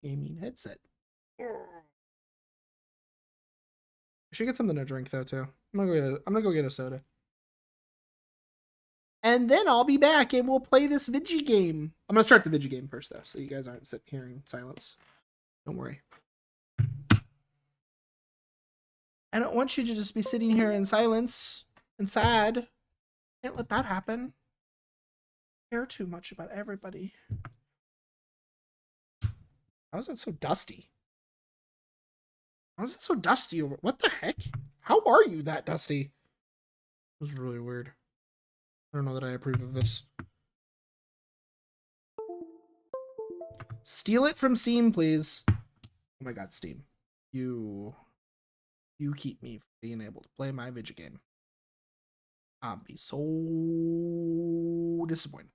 Gaming headset. I should get something to drink though too. I'm gonna go get a soda. And then I'll be back and we'll play this Vigi game. I'm gonna start the Vigi game first though, so you guys aren't sitting here in silence. Don't worry. I don't want you to just be sitting here in silence and sad. Can't let that happen. I care too much about everybody. How is it so dusty? How is it so dusty over? What the heck? How are you that dusty? It was really weird. I don't know that I approve of this. Steal it from Steam, please. Oh my god, Steam. You keep me from being able to play my Vigi game. I'll be so disappointed.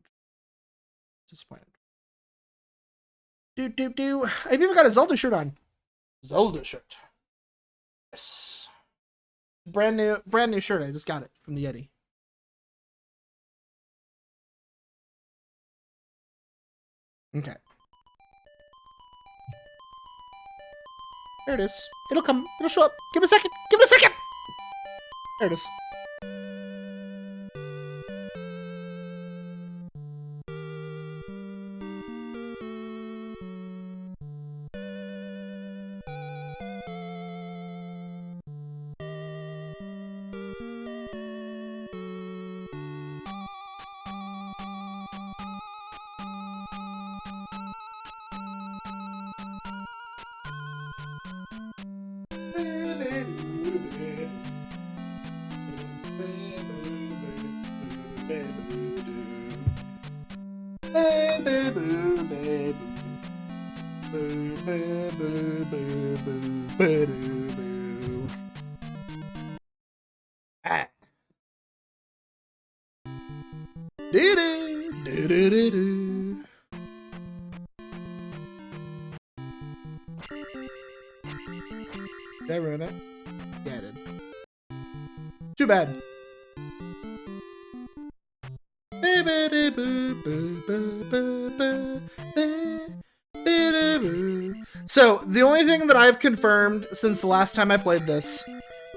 Do. Have you ever got a Zelda shirt on? Zelda shirt. Yes. Brand new shirt. I just got it from the Yeti. Okay. There it is. It'll come. It'll show up. Give it a second. Give it a second. There it is. Did I ruin it? Yeah, I did. Too bad. So, the only thing that I've confirmed since the last time I played this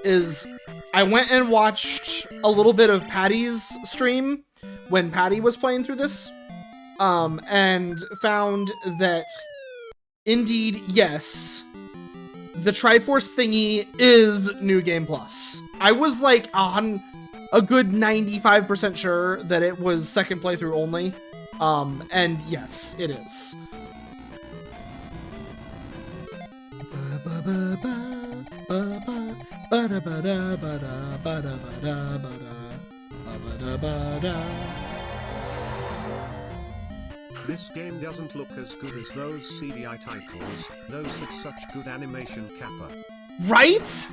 is I went and watched a little bit of Patty's stream when Patty was playing through this, and found that indeed, yes, the Triforce thingy is New Game Plus. I was like on a good 95% sure that it was second playthrough only, and yes, it is. This game doesn't look as good as those CDI titles. Those had such good animation, Kappa. Right?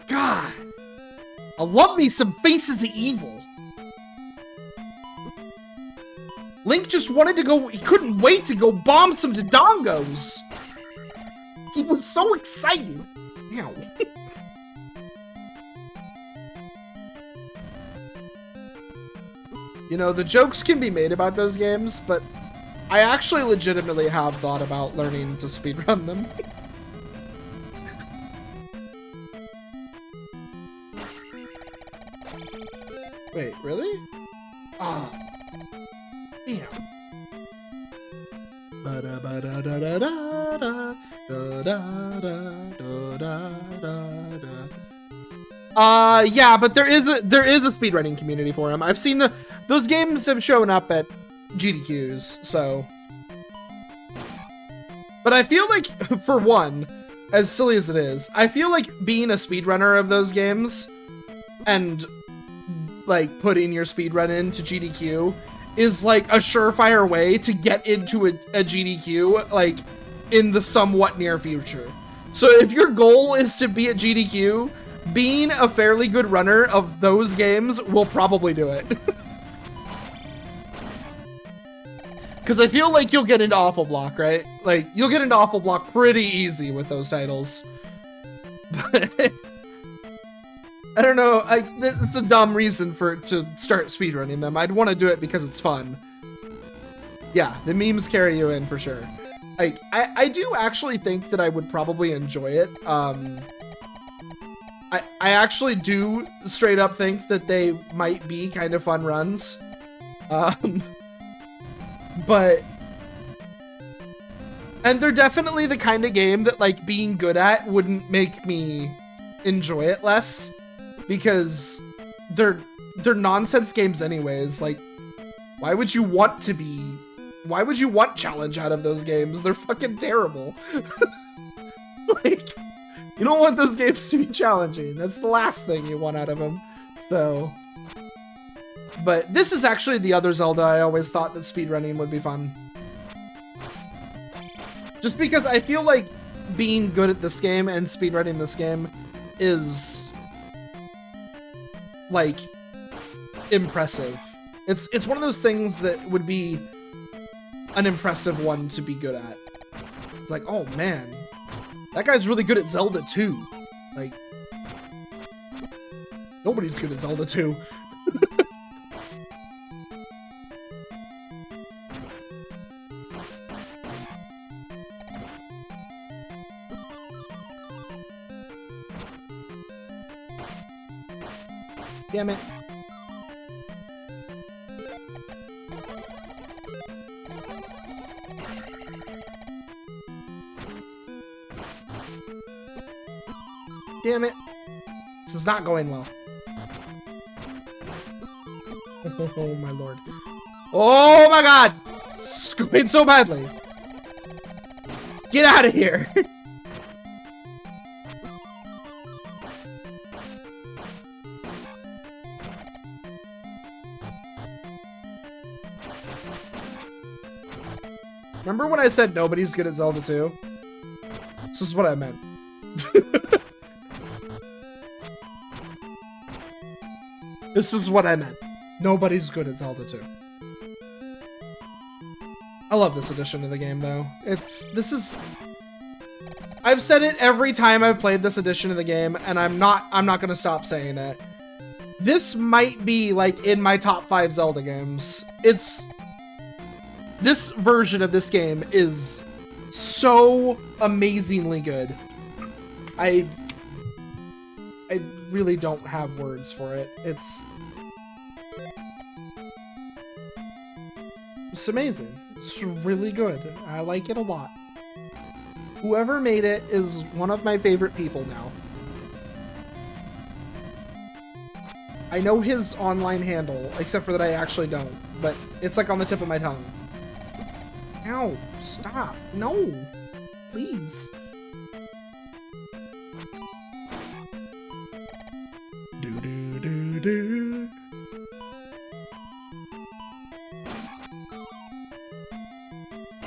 God. I love me some Faces of Evil. Link just wanted to go, he couldn't wait to go bomb some Dodongos. He was so excited. Ow. You know, the jokes can be made about those games, but I actually legitimately have thought about learning to speedrun them. Wait, really? Ah. Oh. Damn. Yeah, but there is a speedrunning community for him. I've seen those games have shown up at GDQs, so. But I feel like, for one, as silly as it is, I feel like being a speedrunner of those games and like putting your speedrun into GDQ is like a surefire way to get into a GDQ like in the somewhat near future. So if your goal is to be at GDQ, being a fairly good runner of those games will probably do it. Because I feel like you'll get into Awful Block, right? Like, you'll get into Awful Block pretty easy with those titles. I don't know. It's a dumb reason to start speedrunning them. I'd want to do it because it's fun. Yeah, the memes carry you in for sure. Like, I do actually think that I would probably enjoy it. I actually do straight up think that they might be kind of fun runs. But... And they're definitely the kind of game that, like, being good at wouldn't make me enjoy it less. Because they're nonsense games anyways. Like, why would you want challenge out of those games? They're fucking terrible. Like, you don't want those games to be challenging. That's the last thing you want out of them. So, but this is actually the other Zelda I always thought that speedrunning would be fun. Just because I feel like being good at this game and speedrunning this game is, like, impressive. It's one of those things that would be an impressive one to be good at. It's like, oh man, that guy's really good at Zelda 2. Like, nobody's good at Zelda 2. Damn it. Damn it. This is not going well. Oh my lord. Oh my god! It's going so badly. Get out of here. Remember when I said nobody's good at Zelda 2? This is what I meant. This is what I meant. Nobody's good at Zelda 2. I love this edition of the game though. I've said it every time I've played this edition of the game, and I'm not gonna stop saying it. This might be like in my top 5 Zelda games. This version of this game is so amazingly good. I really don't have words for it. It's amazing. It's really good. I like it a lot. Whoever made it is one of my favorite people now. I know his online handle, except for that I actually don't, but it's like on the tip of my tongue. Ow, stop. No, please. Do do do do.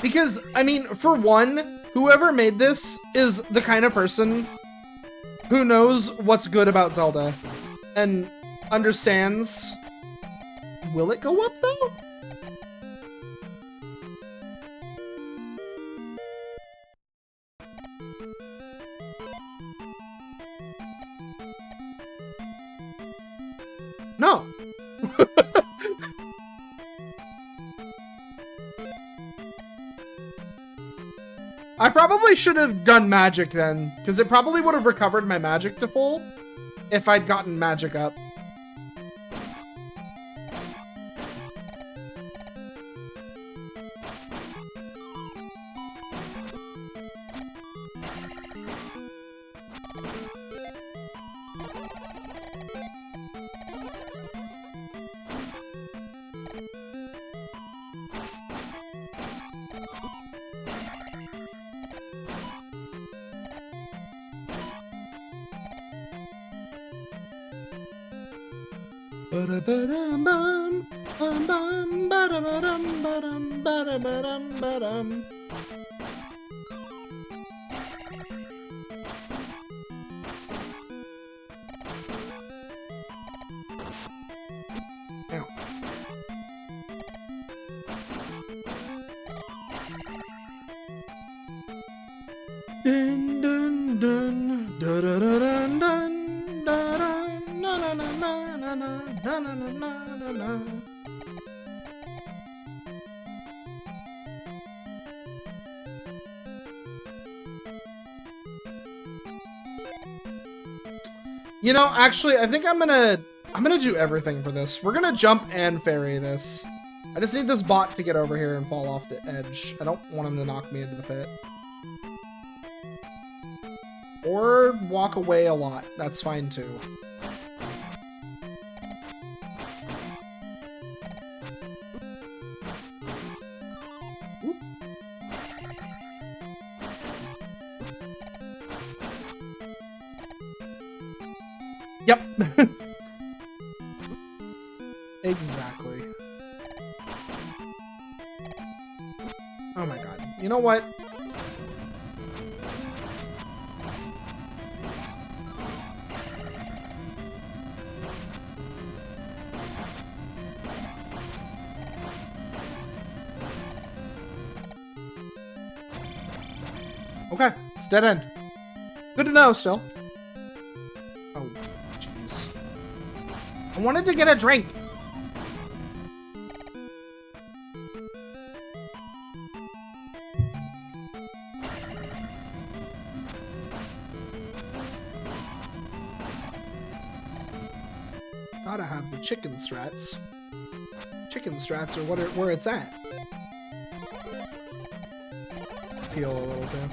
Because, I mean, for one, whoever made this is the kind of person who knows what's good about Zelda and understands. Will it go up though? No. I probably should have done magic then, because it probably would have recovered my magic to full if I'd gotten magic up. Ba-da-ba-dum-bum, bum-bum, ba-da-ba-dum, ba-dum, ba-da-ba-dum, ba-dum. Ow. Dun dun dun, da da da dun dun, da da You know, actually, I think I'm gonna do everything for this. We're gonna jump and fairy this. I just need this bot to get over here and fall off the edge. I don't want him to knock me into the pit. Or walk away a lot. That's fine too. Oop. Yep. Exactly. Oh my god. You know what? Okay, it's dead end. Good to know still. Oh, jeez. I wanted to get a drink. Gotta have the chicken strats. Chicken strats are where it's at. Let's heal a little too.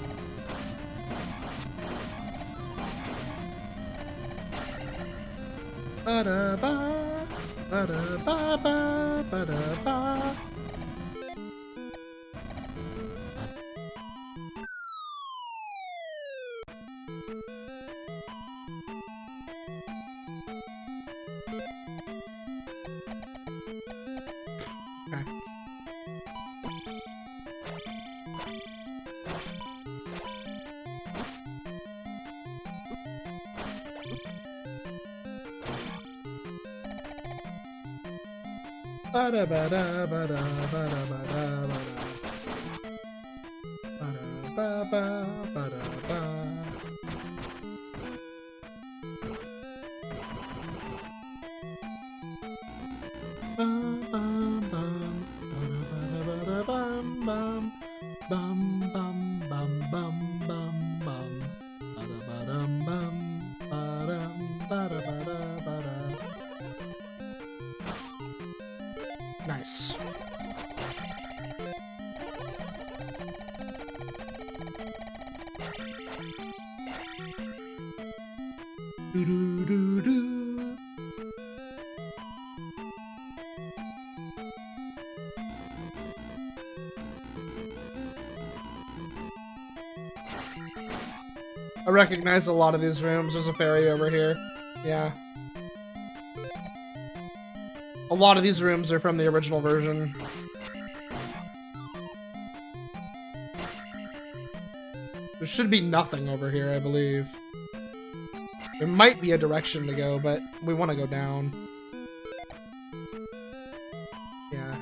Ba-da-ba, ba-da-ba-ba, ba-da-ba. Okay. Ba-da ba-da ba-da ba-da ba-da ba-da. Ba-da ba ba-da ba. Bum bum bum ba-da ba-da-ba-da bum bum bum bum bum bum bum ba-da-ba-dum bum ba-dum ba-da-ba-da-ba-da. Nice. Do-do-do-do. I recognize a lot of these rooms. There's a fairy over here. Yeah. A lot of these rooms are from the original version. There should be nothing over here, I believe. There might be a direction to go, but we want to go down. Yeah.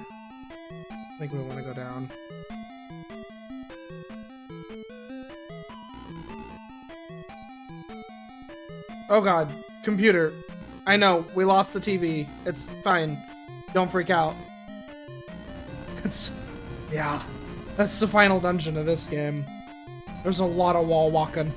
I think we want to go down. Oh god. Computer. I know, we lost the TV. It's fine. Don't freak out. It's... yeah. That's the final dungeon of this game. There's a lot of wall walking.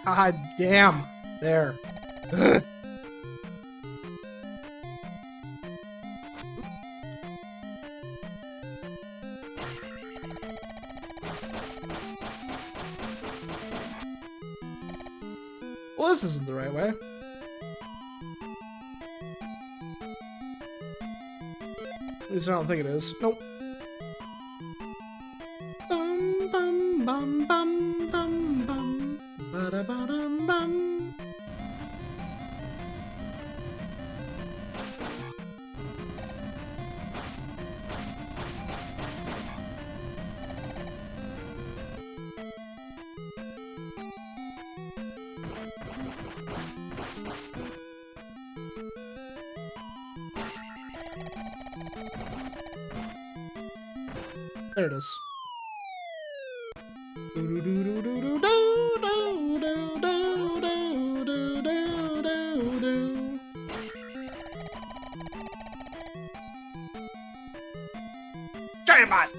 God damn. There. Ugh. Well, this isn't the right way. At least I don't think it is. Nope. Bum bum bum bum bum bum. Ba-da-ba-dum bum. There it is. Giant bot!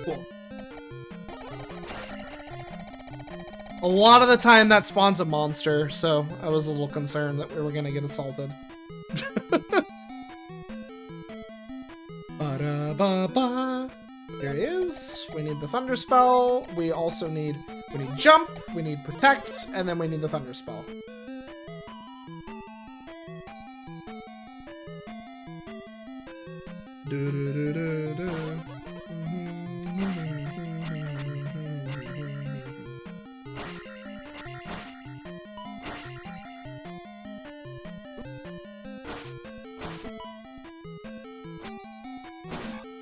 Cool. A lot of the time that spawns a monster, so I was a little concerned that we were gonna get assaulted. Ba-da-ba-ba. There he is. We need the thunder spell. We also need jump, we need protect, and then we need the thunder spell.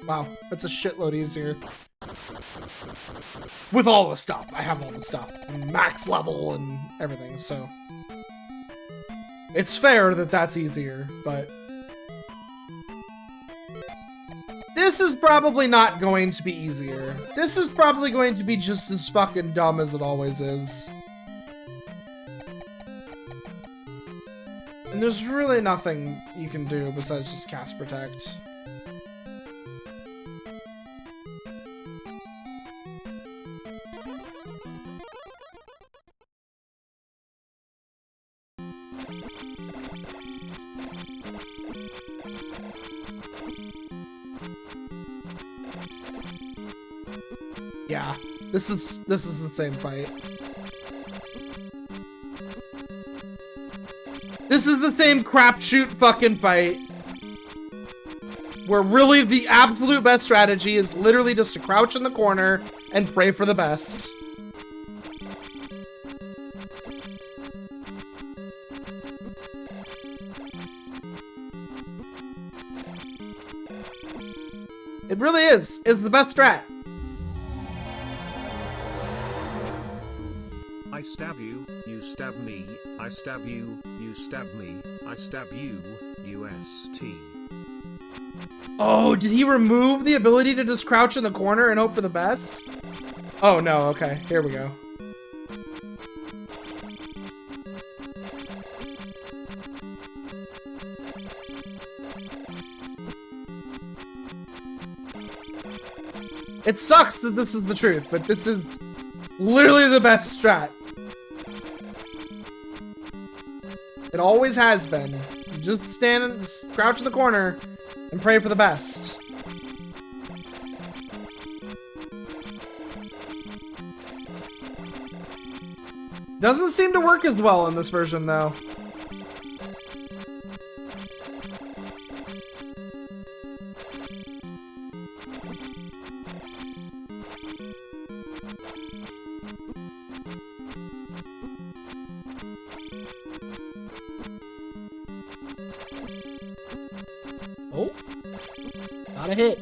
Wow, that's a shitload easier. With all the stuff. I have all the stuff. Max level and everything, so. It's fair that that's easier, but. This is probably not going to be easier. This is probably going to be just as fucking dumb as it always is. And there's really nothing you can do besides just cast protect. Yeah, this is the same fight. This is the same crapshoot fucking fight. Where really the absolute best strategy is literally just to crouch in the corner and pray for the best. It really is. It's the best strat. I stab you, you stab me, I stab you, you stab me, I stab you, UST. Oh, did he remove the ability to just crouch in the corner and hope for the best? Oh no, okay, here we go. It sucks that this is the truth, but this is literally the best strat. It always has been. You just stand and crouch in the corner and pray for the best. Doesn't seem to work as well in this version, though. Oh, not a hit.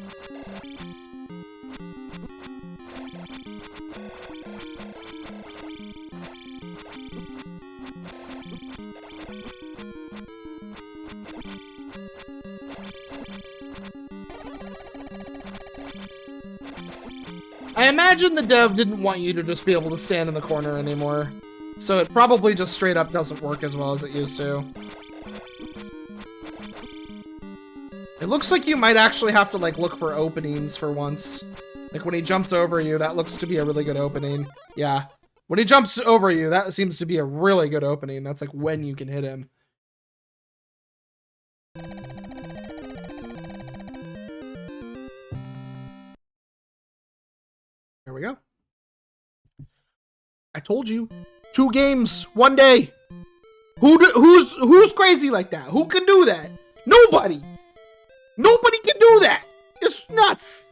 I imagine the dev didn't want you to just be able to stand in the corner anymore, so it probably just straight up doesn't work as well as it used to. It looks like you might actually have to like look for openings for once. Like when he jumps over you, that looks to be a really good opening. Yeah. When he jumps over you, that seems to be a really good opening. That's like when you can hit him. There we go. I told you. 2 games, 1 day. Who's crazy like that? Who can do that? Nobody. Nobody can do that. It's nuts.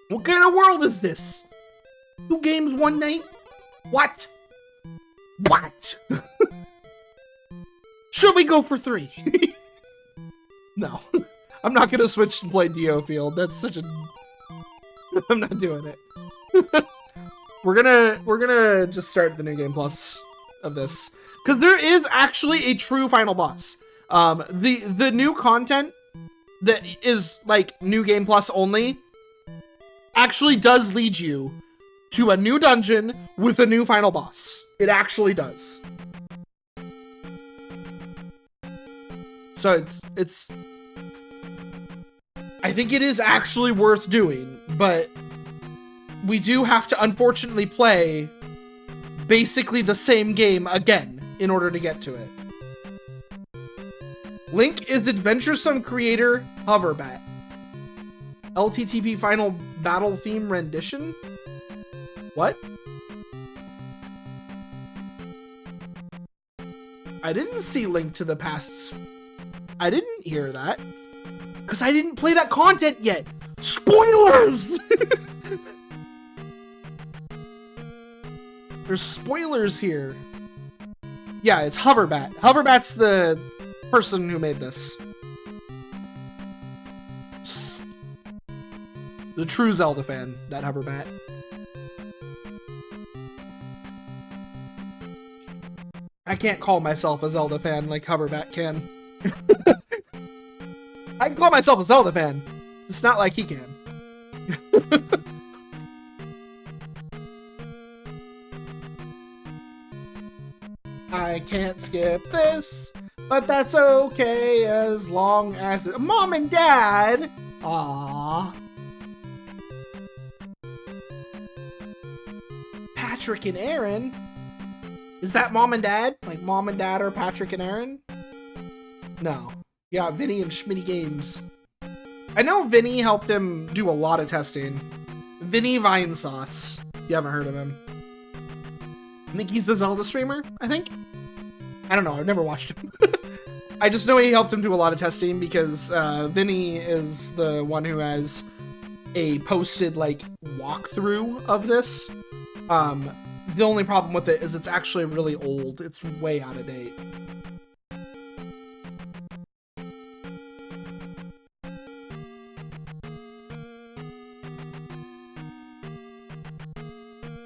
What kind of world is this? 2 games, 1 night? What? What? Should we go for 3? No. I'm not gonna switch and play Dio Field. That's such a... I'm not doing it. We're gonna just start the New Game Plus of this. Because there is actually a true final boss. The new content that is like New Game Plus only actually does lead you to a new dungeon with a new final boss. It actually does. So it's I think it is actually worth doing, but we do have to unfortunately play basically the same game again in order to get to it. Link is adventuresome creator Hoverbat. LTTP final battle theme rendition? What? I didn't see Link to the Past. I didn't hear that. Because I didn't play that content yet. Spoilers! There's spoilers here. Yeah, it's Hoverbat. Hoverbat's the person who made this. The true Zelda fan, that Hoverbat. I can't call myself a Zelda fan like Hoverbat can. I can call myself a Zelda fan. It's not like he can. I can't skip this, but that's okay as long as Mom and Dad. Aww. Patrick and Aaron. Is that Mom and Dad? Like Mom and Dad are Patrick and Aaron? No. Yeah, Vinny and Schmitty Games. I know Vinny helped him do a lot of testing. Vinny Vinesauce. You haven't heard of him. I think he's a Zelda streamer, I think. I don't know, I've never watched him. I just know he helped him do a lot of testing because Vinny is the one who has a posted like walkthrough of this. The only problem with it is it's actually really old. It's way out of date.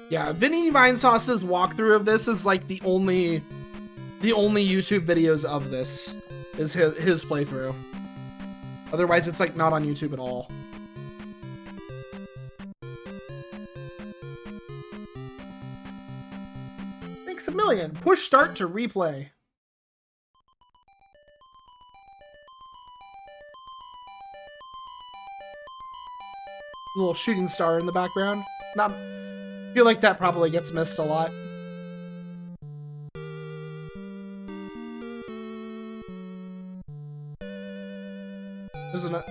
Yeah, Vinny Vinesauce's walkthrough of this is like the only YouTube videos of this is his playthrough. Otherwise, it's like not on YouTube at all. Thanks a million. Push start to replay. Little shooting star in the background. Not. I feel like that probably gets missed a lot.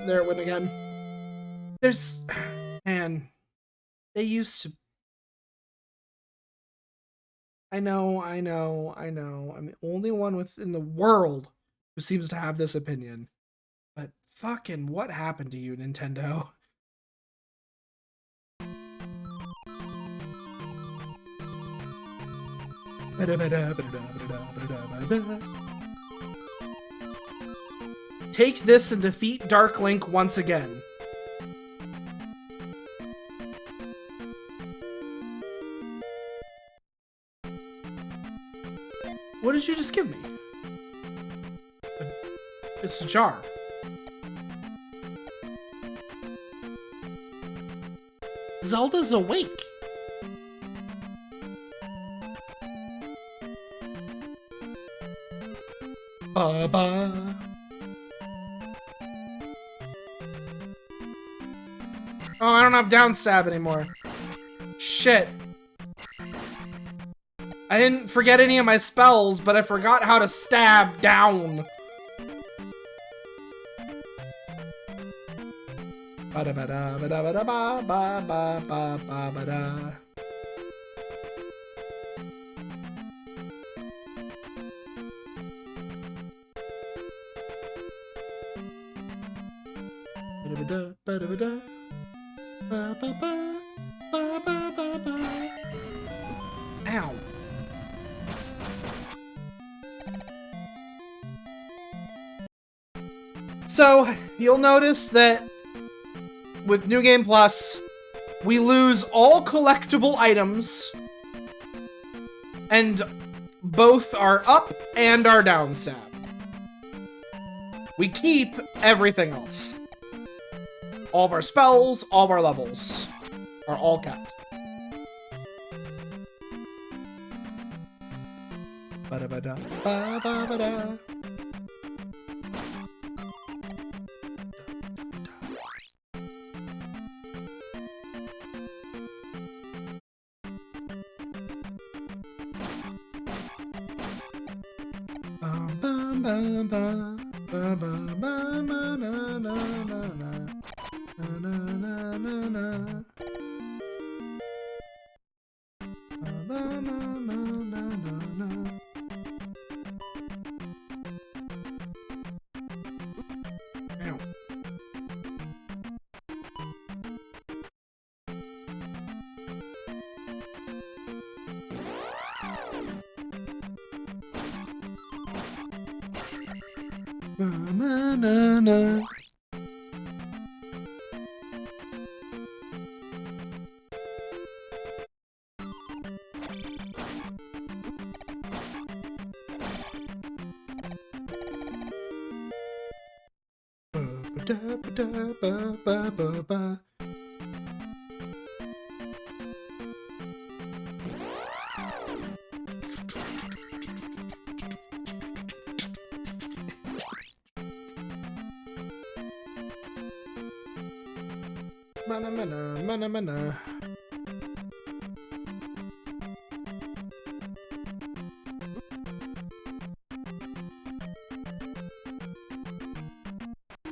There it went again. Man, they used to. I know. I'm the only one within the world who seems to have this opinion. But fucking what happened to you, Nintendo? Take this and defeat Dark Link once again. What did you just give me? It's a jar. Zelda's awake. Ba-ba. Oh, I don't have down stab anymore. Shit. I didn't forget any of my spells, but I forgot how to stab down. Ba-da-ba-da-ba-da-ba-da-ba-ba-ba-ba-ba-da. Ba-da-ba-da, ba-da-ba-da. Ba-ba-ba, ba-ba-ba-ba. Ow. So, you'll notice that with New Game Plus, we lose all collectible items, and both our up and our down stab. We keep everything else. All of our spells, all of our levels are all kept. Ba-da-ba-da, ba-ba-ba-da. Bum, bum, bum, bum, bum, bum, bum, na, na, na, na. Na, na, na, na. Na, na, na, na, na, na. Ow. Na, na, na. Ba-ba-da-ba-da-ba-ba-ba-ba. Mana mana mana mana.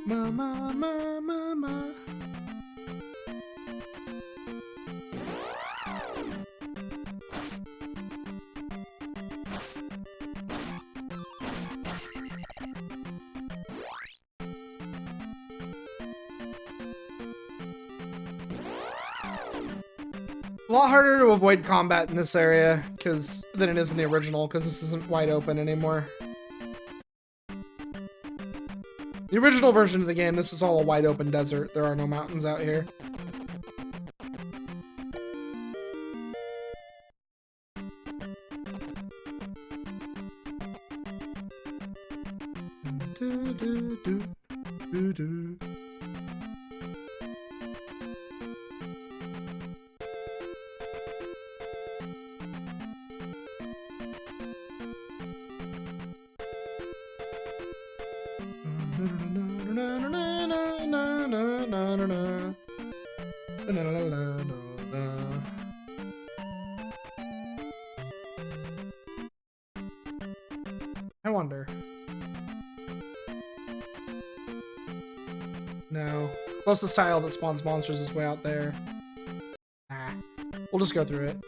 Mama mama mama. A lot harder to avoid combat in this area than it is in the original, because this isn't wide open anymore. The original version of the game, this is all a wide open desert. There are no mountains out here. I wonder. No. Closest tile that spawns monsters is way out there. Ah. We'll just go through it.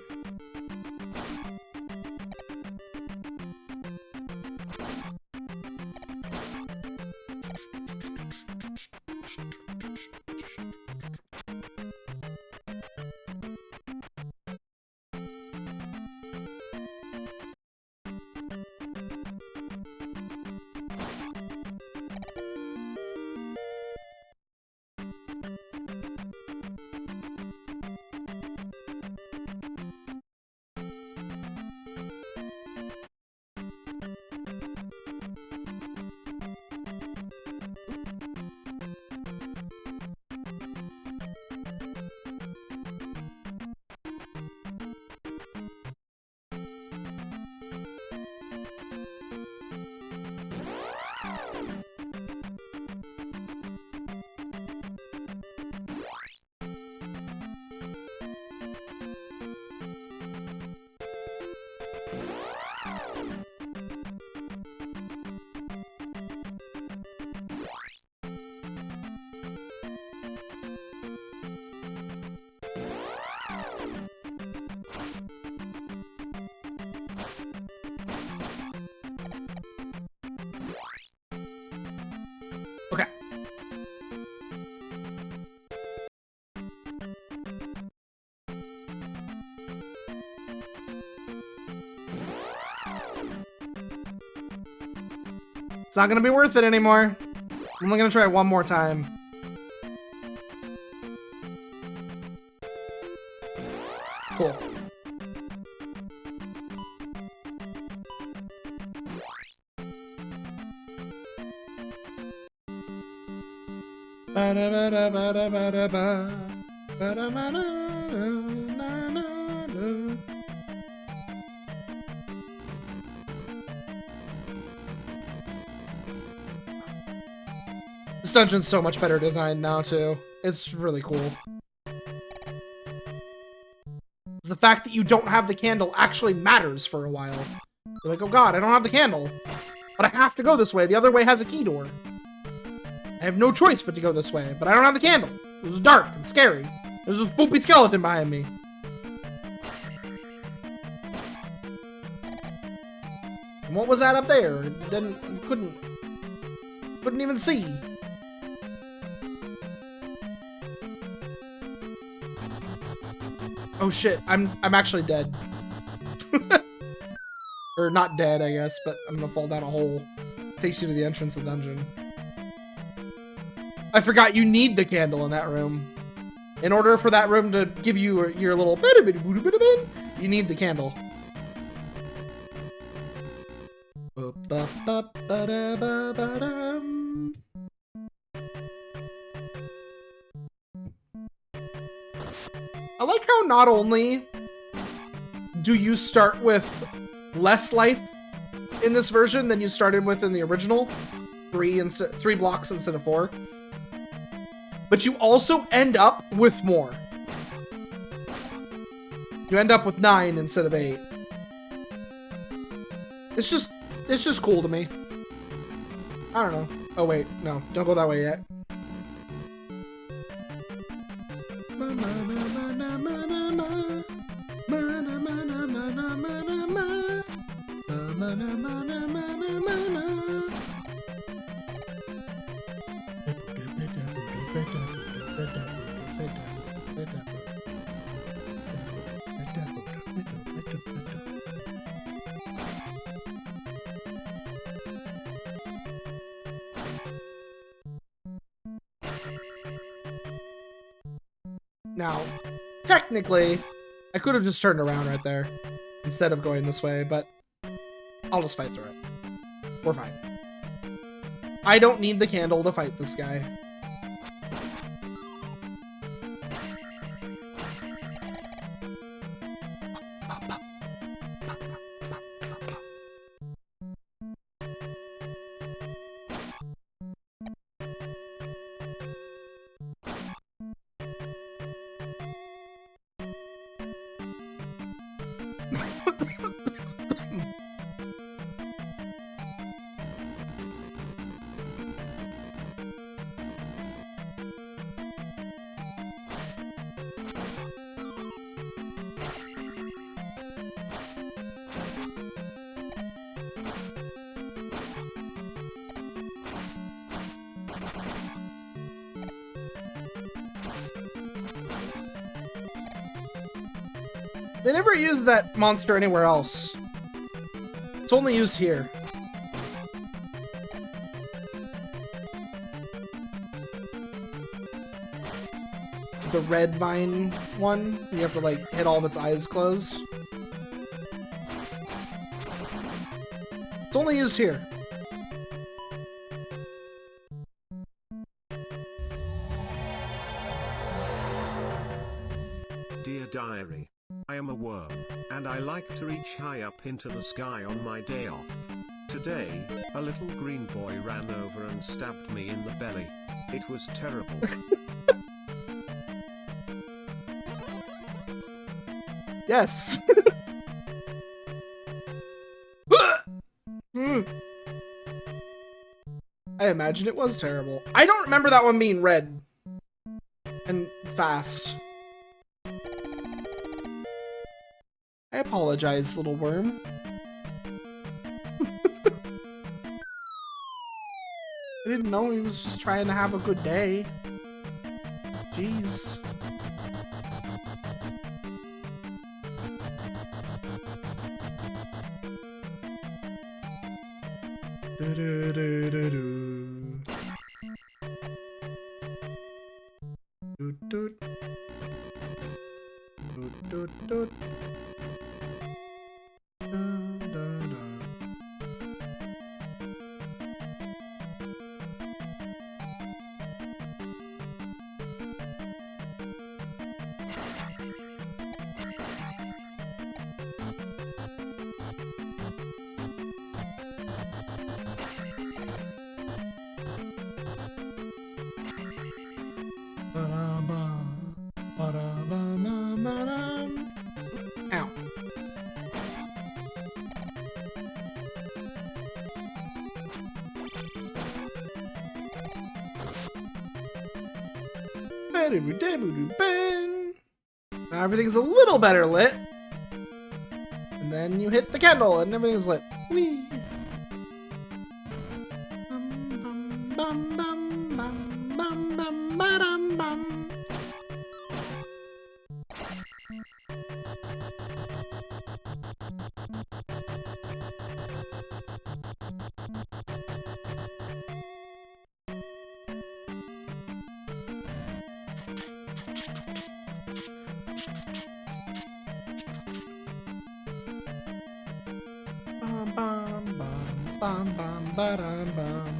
It's not gonna be worth it anymore. I'm only gonna try it one more time. Cool. This dungeon's so much better designed now, too. It's really cool. The fact that you don't have the candle actually matters for a while. You're like, oh god, I don't have the candle. But I have to go this way. The other way has a key door. I have no choice but to go this way, but I don't have the candle. It was dark and scary. There's this spoopy skeleton behind me. And what was that up there? Couldn't even see. Oh shit, I'm actually dead. Or not dead, I guess, but I'm gonna fall down a hole. Takes you to the entrance of the dungeon. I forgot you need the candle in that room. In order for that room to give you your little you need the candle. I like how not only do you start with less life in this version than you started with in the original, 3 blocks instead of 4, but you also end up with more. You end up with 9 instead of 8. It's just cool to me. I don't know. Oh wait, no, don't go that way yet. Now, technically, I could have just turned around right there instead of going this way, but I'll just fight through it. We're fine. I don't need the candle to fight this guy. They never used that monster anywhere else. It's only used here. The red vine one, you have to like hit all of its eyes closed. It's only used here. Dear Diary, I am a worm, and I like to reach high up into the sky on my day off. Today, a little green boy ran over and stabbed me in the belly. It was terrible. Yes. I imagine it was terrible. I don't remember that one being red and fast. I apologize, little worm. I didn't know he was just trying to have a good day. Jeez. Do-do-do-do-do. Do-do. Do-do-do. Da-da-da. Ow. Now everything's a little better lit. And then you hit the candle and everything's lit. Whee! Bum, bum, bum, bum, bum, bum, ba-dum, bum. Bum, bum, bum, bum, bum, ba-dum, bum.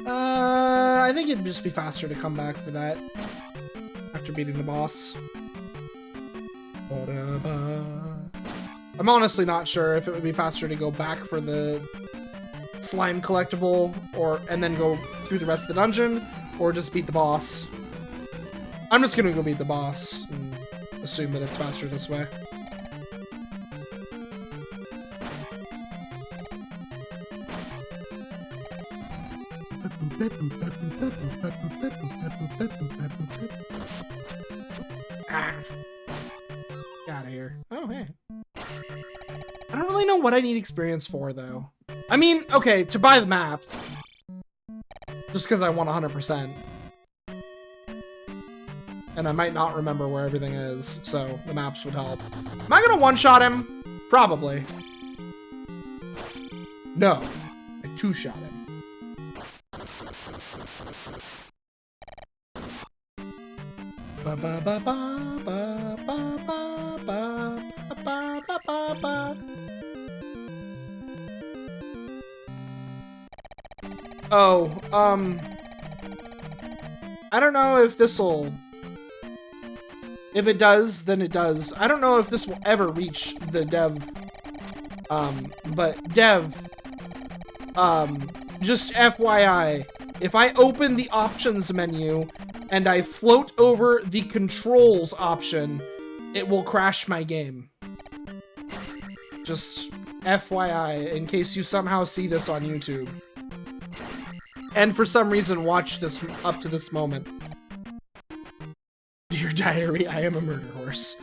I think it'd just be faster to come back for that after beating the boss. I'm honestly not sure if it would be faster to go back for the slime collectible and then go through the rest of the dungeon, or just beat the boss. I'm just gonna go beat the boss and assume that it's faster this way. Ah. Get out of here. Oh, hey. I don't really know what I need experience for, though. I mean, okay, to buy the maps. Just because I want 100%. And I might not remember where everything is, so the maps would help. Am I gonna one-shot him? Probably. No. I two-shot him. Ba ba ba ba ba ba ba ba ba ba ba ba. Oh, I don't know if this'll. If it does, then it does. I don't know if this will ever reach the dev. But dev. Just FYI, if I open the options menu and I float over the controls option, it will crash my game. Just FYI, in case you somehow see this on YouTube. And for some reason watch this up to this moment. Dear diary, I am a murder horse.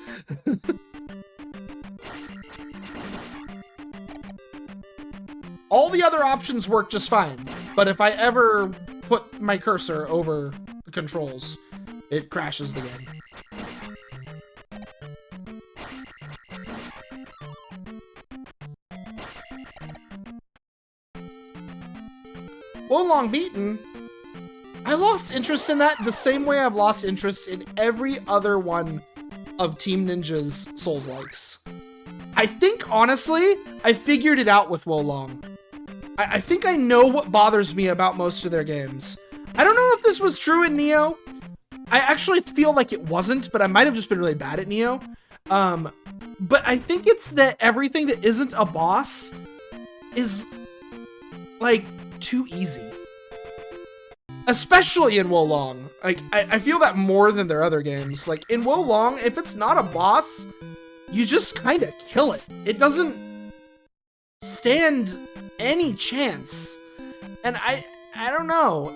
All the other options work just fine, but if I ever put my cursor over the controls, it crashes the game. Well, long beaten. I lost interest in that the same way I've lost interest in every other one of Team Ninja's Souls-likes. I think, honestly, I figured it out with Wolong. I think I know what bothers me about most of their games. I don't know if this was true in Neo. I actually feel like it wasn't, but I might have just been really bad at Neo. But I think it's that everything that isn't a boss is, like, too easy. Especially in Wolong. Like, I feel that more than their other games. Like, in Wolong, if it's not a boss, you just kind of kill it. It doesn't stand any chance. And I don't know.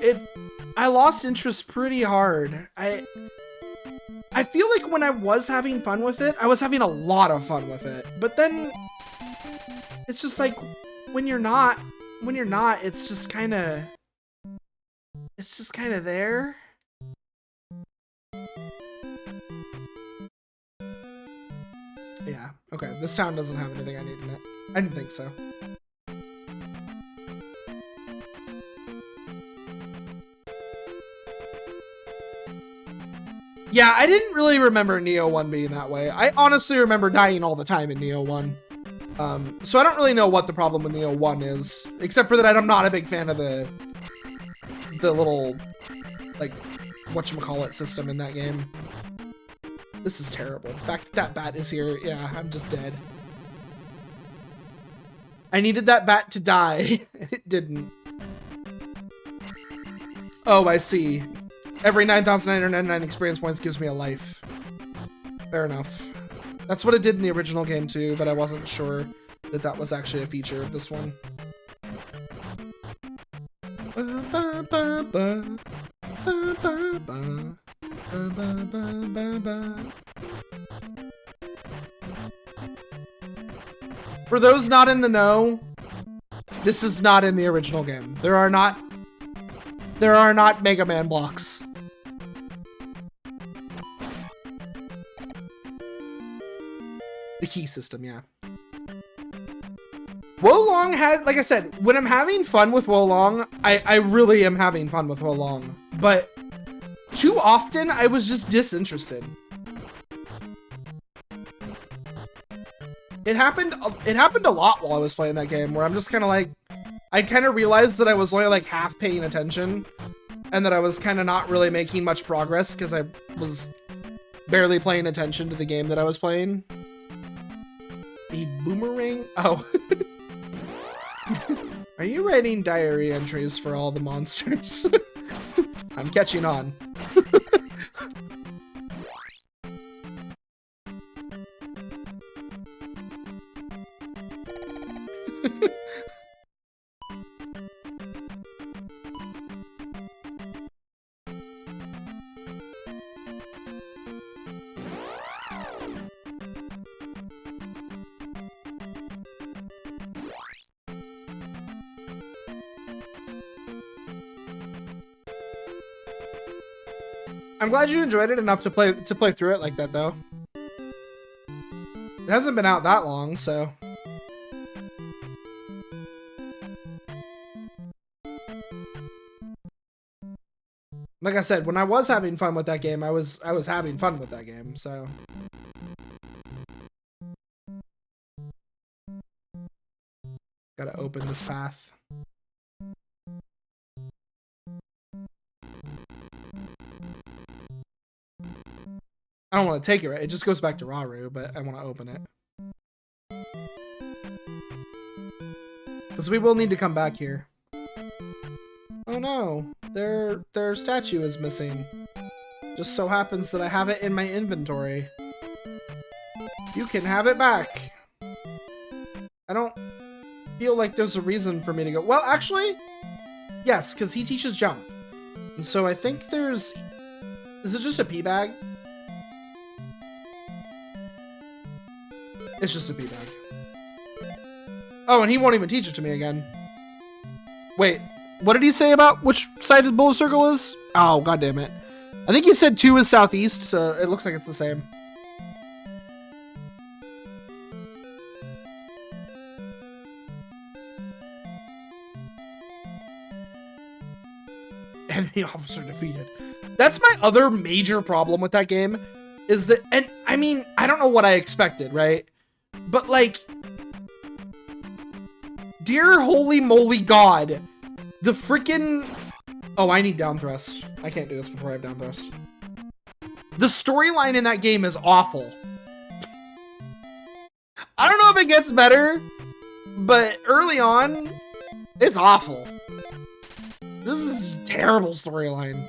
I lost interest pretty hard. I feel like when I was having fun with it, I was having a lot of fun with it. But then it's just like when you're not, it's just kind of there. Yeah, okay. This town doesn't have anything I need in it. I didn't think so. Yeah, I didn't really remember Neo 1 being that way. I honestly remember dying all the time in Neo 1. So I don't really know what the problem with Neo 1 is, except for that I'm not a big fan of the little, like, whatchamacallit system in that game. This is terrible. The fact that that bat is here, yeah, I'm just dead. I needed that bat to die, and it didn't. Oh, I see. Every 9,999 experience points gives me a life. Fair enough. That's what it did in the original game too, but I wasn't sure that that was actually a feature of this one. For those not in the know, this is not in the original game. There are not Mega Man blocks. The key system, yeah. Wolong had, like I said, when I'm having fun with Wolong, I really am having fun with Wolong. But too often, I was just disinterested. It happened a lot while I was playing that game, where I'm just kind of like, I kind of realized that I was only like half paying attention, and that I was kind of not really making much progress because I was barely paying attention to the game that I was playing. A boomerang? Oh. Are you writing diary entries for all the monsters? I'm catching on. I'm glad you enjoyed it enough to play through it like that, though. It hasn't been out that long, so. Like I said, when I was having fun with that game, I was having fun with that game, so. Gotta open this path. I don't want to take it, right? It just goes back to Raru, but I want to open it. Because we will need to come back here. Oh no, their statue is missing. Just so happens that I have it in my inventory. You can have it back. I don't feel like there's a reason for me to go. Well, actually, yes, because he teaches jump. And so I think there's... Is it just a pea bag? It's just a pea bag. Oh, and he won't even teach it to me again. Wait, what did he say about which side the bullet circle is? Oh, god damn it. I think he said 2 is southeast, so it looks like it's the same. Enemy officer defeated. That's my other major problem with that game, is that, and I mean, I don't know what I expected, right? But like, dear holy moly god, the freaking... Oh, I need down thrust. I can't do this before I have down thrust. The storyline in that game is awful. I don't know if it gets better, but early on, it's awful. This is a terrible storyline.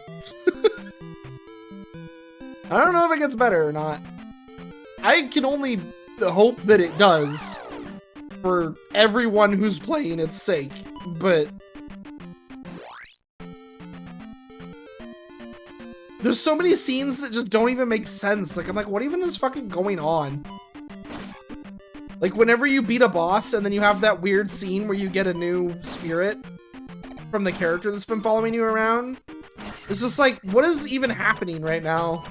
I don't know if it gets better or not. I can only hope that it does for everyone who's playing its sake, but there's so many scenes that just don't even make sense. Like, I'm like, what even is fucking going on? Like, whenever you beat a boss and then you have that weird scene where you get a new spirit from the character that's been following you around, it's just like, what is even happening right now?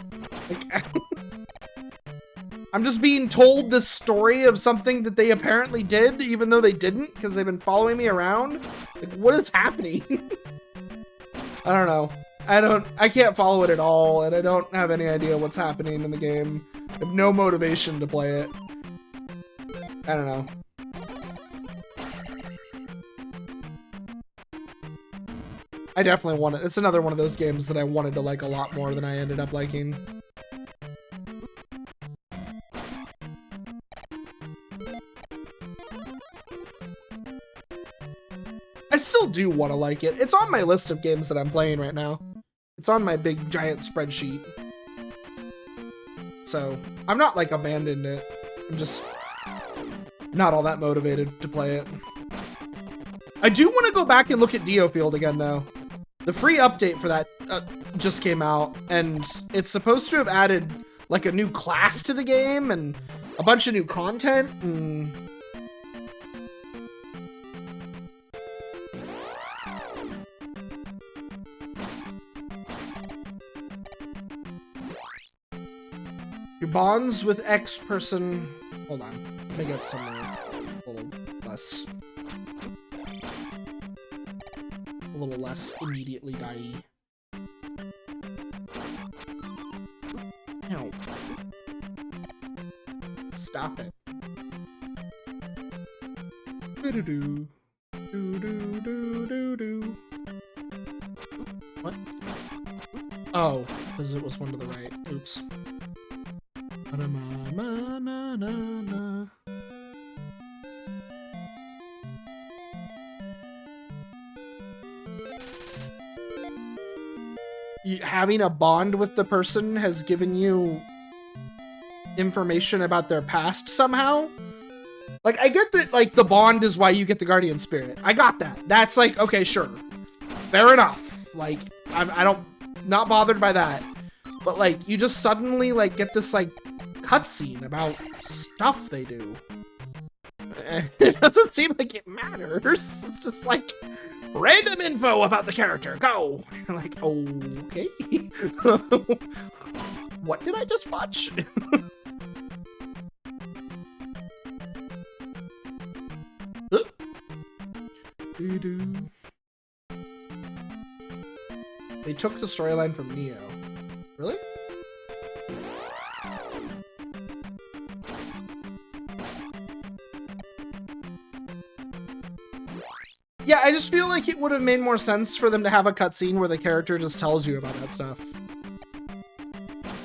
Like, I'm just being told this story of something that they apparently did, even though they didn't, because they've been following me around. Like, what is happening? I don't know. I can't follow it at all, and I don't have any idea what's happening in the game. I have no motivation to play it. I don't know. I definitely want it. It's another one of those games that I wanted to like a lot more than I ended up liking. I still do want to like it. It's on my list of games that I'm playing right now. It's on my big giant spreadsheet. So I'm not like abandoned it. I'm just not all that motivated to play it. I do want to go back and look at Diofield again though. The free update for that just came out, and it's supposed to have added like a new class to the game and a bunch of new content and your bonds with X person. Hold on, let me get somewhere a little less immediately die. No. Stop it. Do-do-do. Do-do-do-do-do. What? Oh, because it was one to the right. Oops. Na-na-na-na-na. Having a bond with the person has given you information about their past somehow. Like, I get that, like, the bond is why you get the guardian spirit. I got that. That's like, okay, sure. Fair enough. Like, I don't, not bothered by that. But, like, you just suddenly, like, get this, like, cutscene about stuff they do. It doesn't seem like it matters. It's just like, random info about the character, go! Like, okay. What did I just watch? They took the storyline from Neo. Really? Yeah, I just feel like it would have made more sense for them to have a cutscene where the character just tells you about that stuff.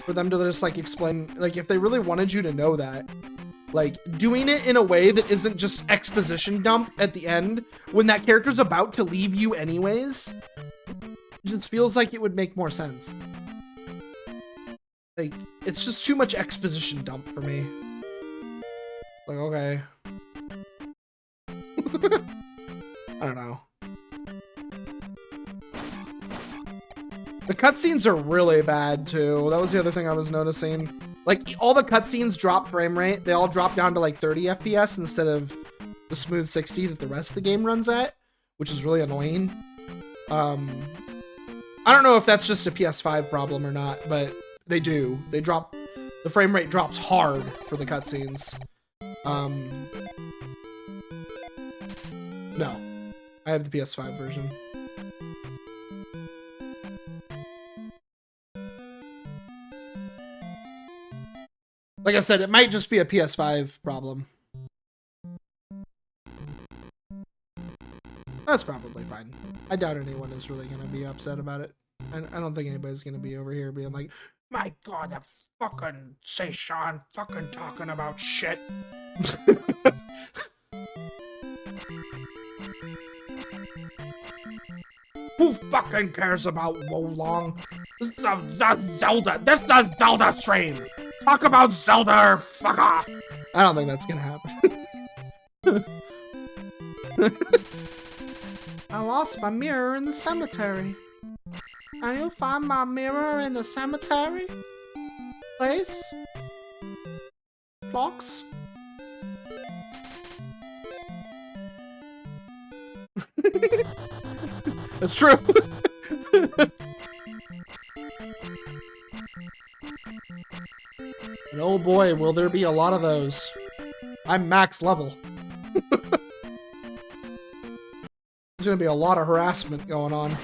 For them to just, like, explain, like, if they really wanted you to know that, like, doing it in a way that isn't just exposition dump at the end, when that character's about to leave you anyways, it just feels like it would make more sense. Like, it's just too much exposition dump for me. Like, okay. I don't know. The cutscenes are really bad too. That was the other thing I was noticing. Like, all the cutscenes drop frame rate. They all drop down to like 30 FPS instead of the smooth 60 that the rest of the game runs at, which is really annoying. I don't know if that's just a PS5 problem or not, but they do. They drop, the frame rate drops hard for the cutscenes. No. I have the PS5 version. Like I said, it might just be a PS5 problem. That's probably fine. I doubt anyone is really going to be upset about it. I don't think anybody's going to be over here being like, my God, that fucking Seishan fucking talking about shit. Who fucking cares about Wolong? This is a Zelda. This is a Zelda stream. Talk about Zelda or fuck off. I don't think that's gonna happen. I lost my mirror in the cemetery. Can you find my mirror in the cemetery? Please? Clocks? It's true. And oh boy, will there be a lot of those. I'm max level. There's gonna be a lot of harassment going on.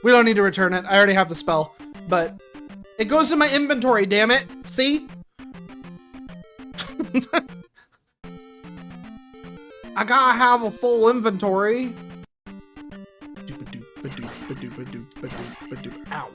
We don't need to return it. I already have the spell, but it goes in my inventory, damn it. See? I gotta have a full inventory. Ow.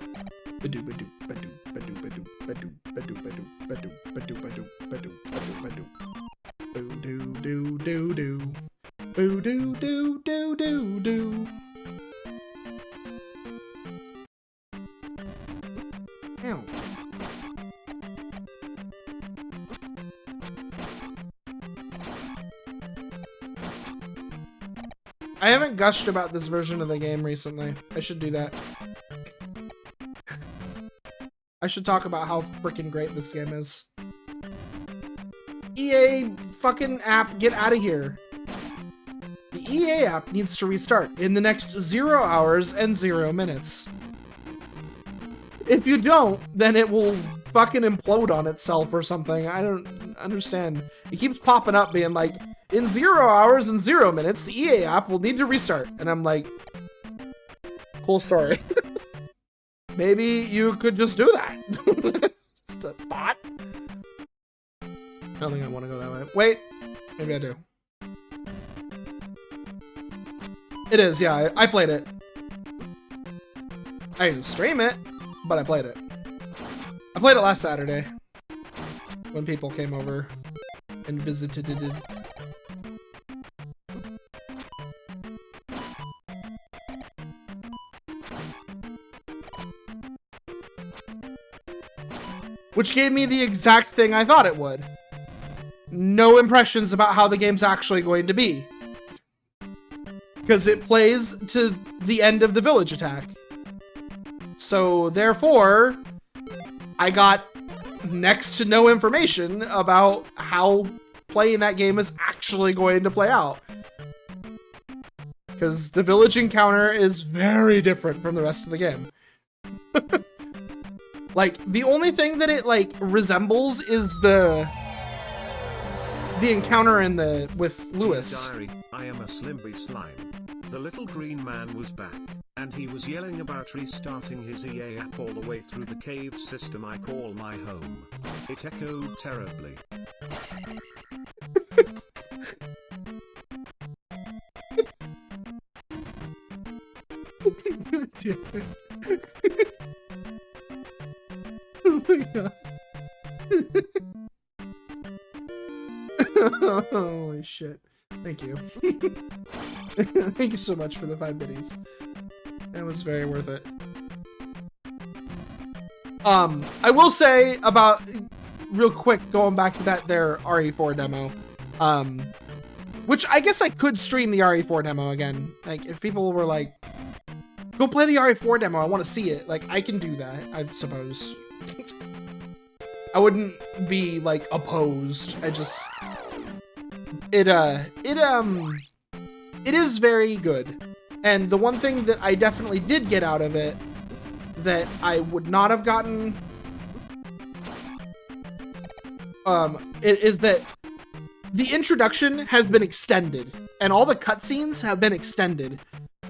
Ow. I haven't gushed about this version of the game recently. I should do that. I should talk about how freaking great this game is. EA fucking app, get out of here. The EA app needs to restart in the next 0 hours and 0 minutes. If you don't, then it will fucking implode on itself or something. I don't understand. It keeps popping up being like, in 0 hours and 0 minutes, the EA app will need to restart. And I'm like, cool story. Maybe you could just do that. Just a thought. I don't think I want to go that way. Wait, maybe I do. It is, yeah, I played it. I didn't stream it, but I played it. I played it last Saturday when people came over and visited it. Which gave me the exact thing I thought it would. No impressions about how the game's actually going to be. Because it plays to the end of the village attack. So, therefore, I got next to no information about how playing that game is actually going to play out. Because the village encounter is very different from the rest of the game. Like, the only thing that it, like, resembles is the encounter in the, with Lewis. Diary, I am a Slimby slime. The little green man was back, and he was yelling about restarting his EA app all the way through the cave system I call my home. It echoed terribly. Oh my god. Holy shit. Thank you. Thank you so much for the 5 biddies. That was very worth it. I will say about, real quick, going back to that their RE4 demo, which I guess I could stream the RE4 demo again. Like, if people were like, go play the RE4 demo, I want to see it. Like, I can do that, I suppose. I wouldn't be, like, opposed. I just... It is very good. And the one thing that I definitely did get out of it that I would not have gotten is that the introduction has been extended and all the cutscenes have been extended.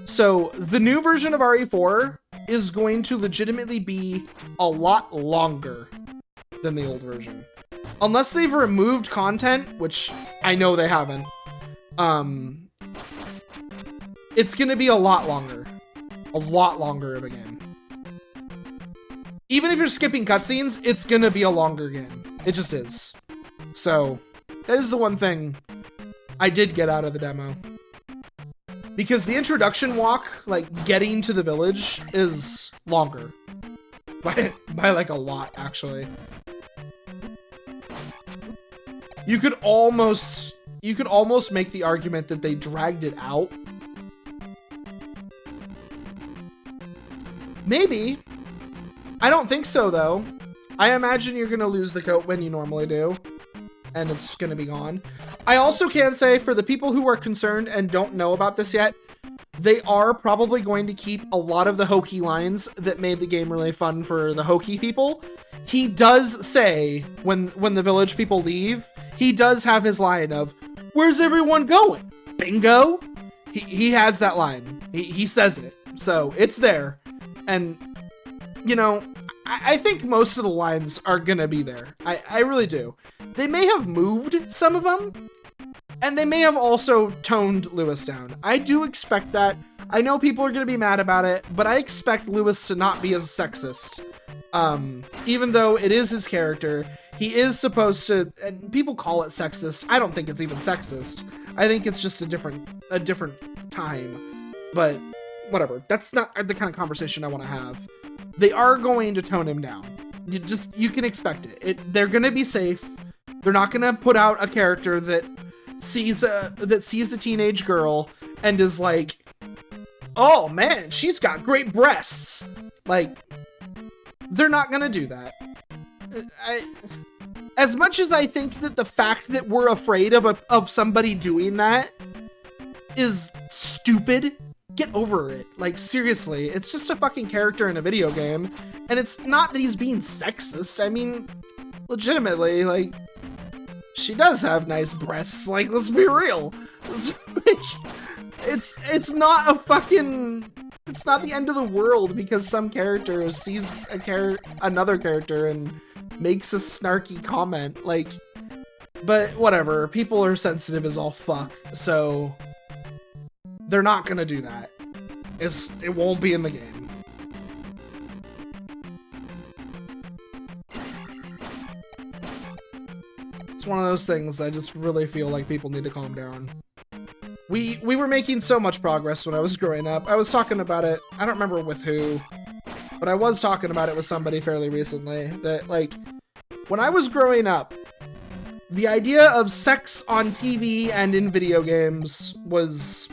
So the new version of RE4 is going to legitimately be a lot longer than the old version. Unless they've removed content, which I know they haven't. It's gonna be a lot longer. A lot longer of a game. Even if you're skipping cutscenes, it's gonna be a longer game. It just is. So, that is the one thing I did get out of the demo. Because the introduction walk, like, getting to the village, is longer. By like, a lot, actually. You could almost make the argument that they dragged it out. Maybe. I don't think so, though. I imagine you're going to lose the coat when you normally do, and it's going to be gone. I also can say, for the people who are concerned and don't know about this yet, they are probably going to keep a lot of the hokey lines that made the game really fun for the hokey people. He does say, when the village people leave, he does have his line of, "Where's everyone going? Bingo?" He has that line. He says it. So it's there. And, you know, I think most of the lines are gonna be there. I really do. They may have moved some of them, and they may have also toned Lewis down. I do expect that. I know people are gonna be mad about it, but I expect Lewis to not be as sexist. Even though it is his character, he is supposed to, and people call it sexist. I don't think it's even sexist. I think it's just a different time. But whatever. That's not the kind of conversation I want to have. They are going to tone him down. You can expect it. They're gonna be safe. They're not gonna put out a character that sees a teenage girl and is like, oh man, she's got great breasts. Like, they're not gonna do that. As much as I think that the fact that we're afraid of somebody doing that is stupid, get over it. Like, seriously, it's just a fucking character in a video game, and it's not that he's being sexist. I mean, legitimately, like, she does have nice breasts. Like, let's be real. It's not a fucking... It's not the end of the world because some character sees another character and makes a snarky comment. Like, but whatever. People are sensitive as all fuck, so they're not gonna do that. It won't be in the game. It's one of those things I just really feel like people need to calm down. We were making so much progress when I was growing up. I was talking about it, I don't remember with who, but I was talking about it with somebody fairly recently, that, like, when I was growing up, the idea of sex on TV and in video games was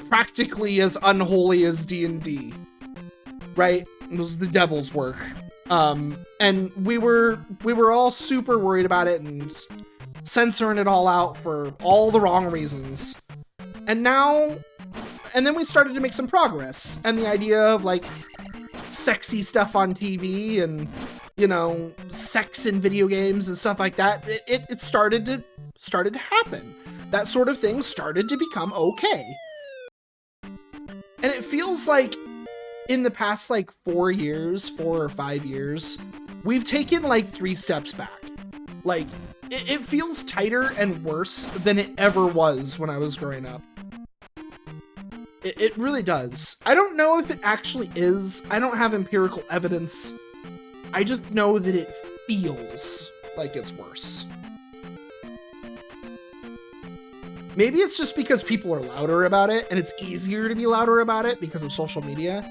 practically as unholy as D&D, right? It was the devil's work. And we were all super worried about it and censoring it all out for all the wrong reasons. And then we started to make some progress, and the idea of, like, sexy stuff on TV and, you know, sex in video games and stuff like that, it started to happen. That sort of thing started to become okay. And it feels like in the past, like, 4 or 5 years, we've taken, like, 3 steps back. Like, it feels tighter and worse than it ever was when I was growing up. It really does. I don't know if it actually is. I don't have empirical evidence. I just know that it feels like it's worse. Maybe it's just because people are louder about it, and it's easier to be louder about it because of social media.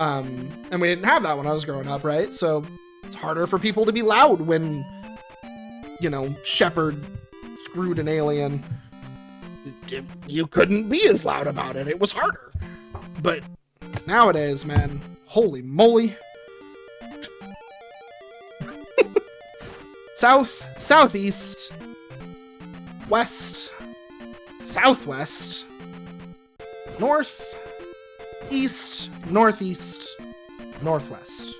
And we didn't have that when I was growing up, right? So it's harder for people to be loud when, you know, Shepard screwed an alien. You couldn't be as loud about it. It was harder. But nowadays, man, holy moly. South, southeast, west, southwest, north, east, northeast, northwest.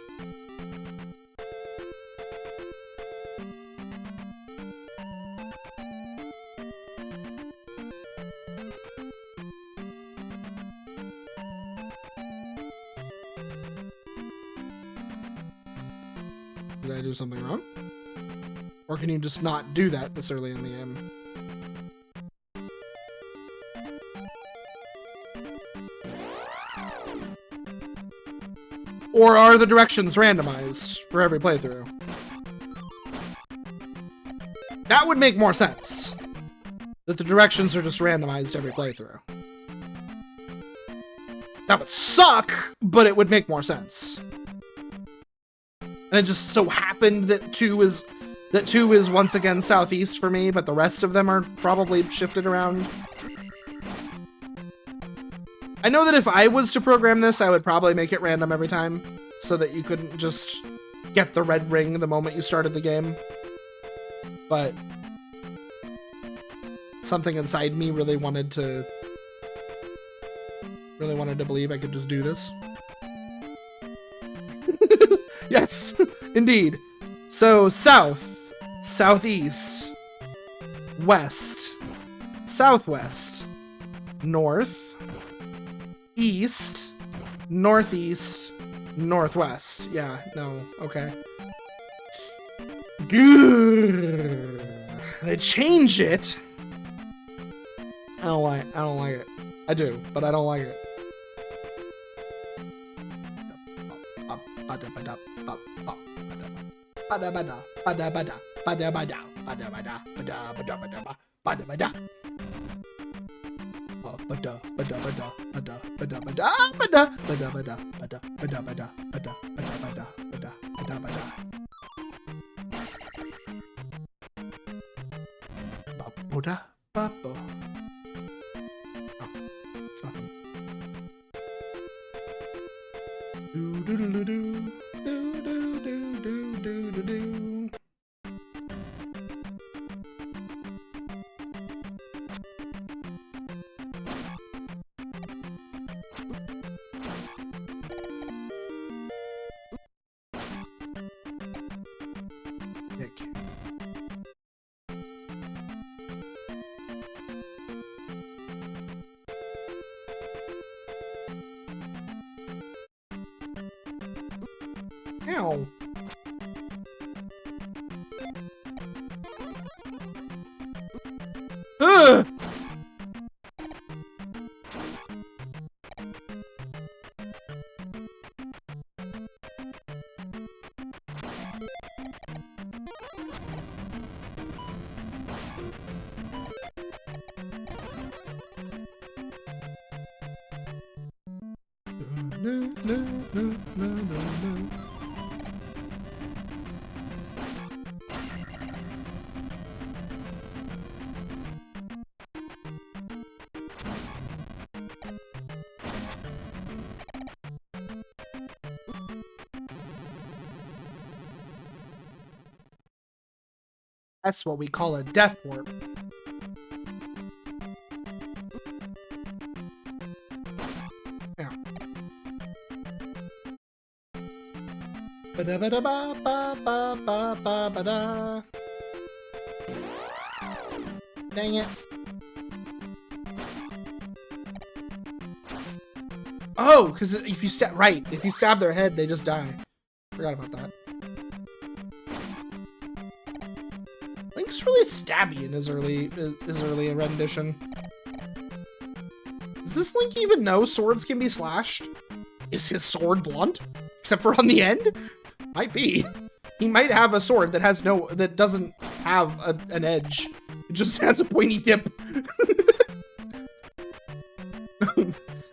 Did I do something wrong? Or can you just not do that this early in the game? Or are the directions randomized for every playthrough? That would make more sense. That the directions are just randomized every playthrough. That would suck, but it would make more sense. And it just so happened that 2 is once again southeast for me, but the rest of them are probably shifted around. I know that if I was to program this, I would probably make it random every time, so that you couldn't just get the red ring the moment you started the game. But something inside me really wanted to believe I could just do this. Yes, indeed. So south, southeast, west, southwest, north, east, northeast, northwest. Yeah, no, okay. Good. They change it. I don't like it. I do, but I don't like it. Ow. Ugh. That's what we call a death warp. Yeah. Ba-da-ba-da-ba-ba-ba-ba-ba-da. Dang it. Oh, because if you stab if you stab their head, they just die. Forgot about that. Link's really stabby in his early rendition. Does this Link even know swords can be slashed? Is his sword blunt? Except for on the end? Might be. He might have a sword that doesn't have an edge. It just has a pointy tip.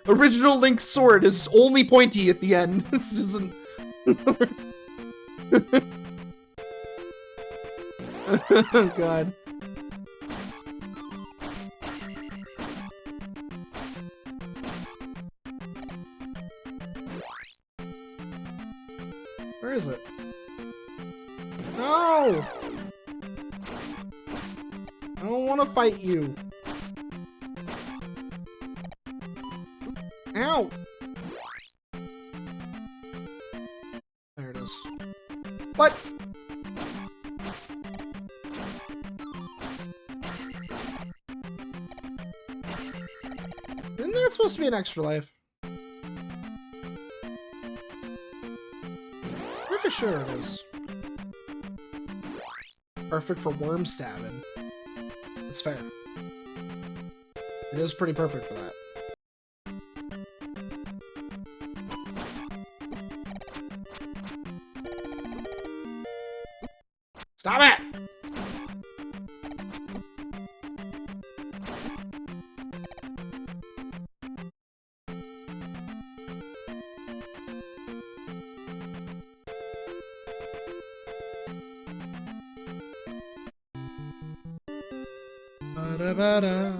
Original Link's sword is only pointy at the end. This isn't. Oh god. Where is it? No! I don't want to fight you. Ow! There it is. What? Isn't that supposed to be an extra life? Pretty sure it is. Perfect for worm stabbing. That's fair. It is pretty perfect for that. Stop it! Ba-da-ba-da.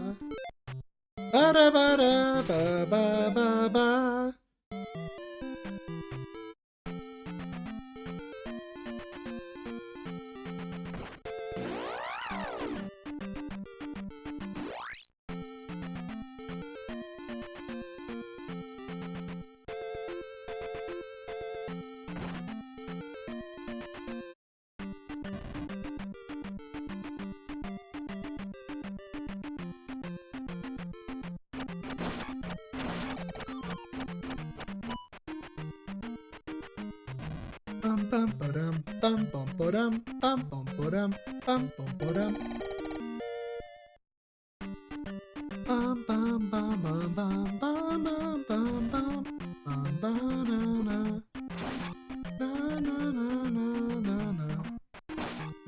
Ba-da-ba-da, ba-ba-ba-ba. bum ba-dum, bum bum ba-dum, bum bum ba-dum, bum bum ba-dum. Bum bum bum bum bum bum bum bum bum bum ba-na-na. Na na na na na na.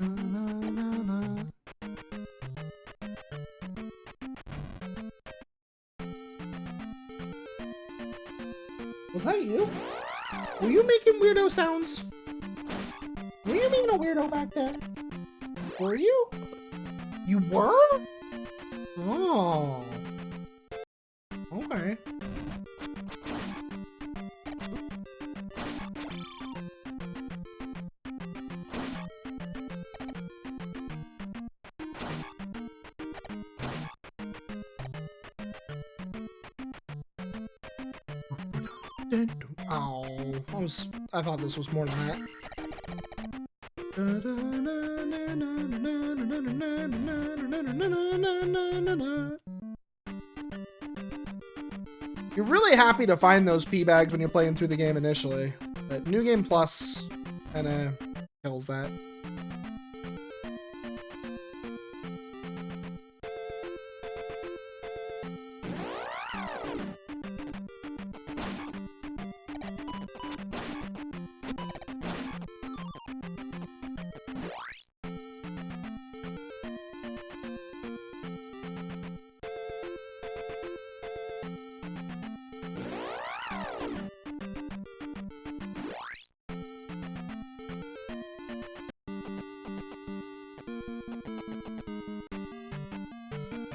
Na na na na. Was that you? Were you making weirdo sounds? Were you being a weirdo back there? Were you? You were? Oh. Okay. Oh, I thought this was more than that. You're really happy to find those pea bags when you're playing through the game initially, but New Game Plus kinda kills that.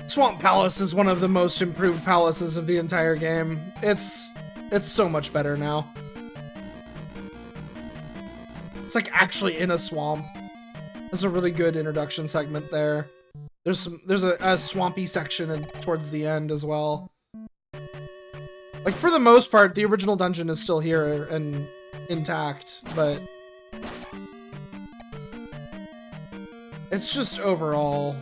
Swamp Palace is one of the most improved palaces of the entire game. It's so much better now. It's like actually in a swamp. There's a really good introduction segment there. There's a swampy section towards the end as well. Like for the most part, the original dungeon is still here and intact, but it's just overall.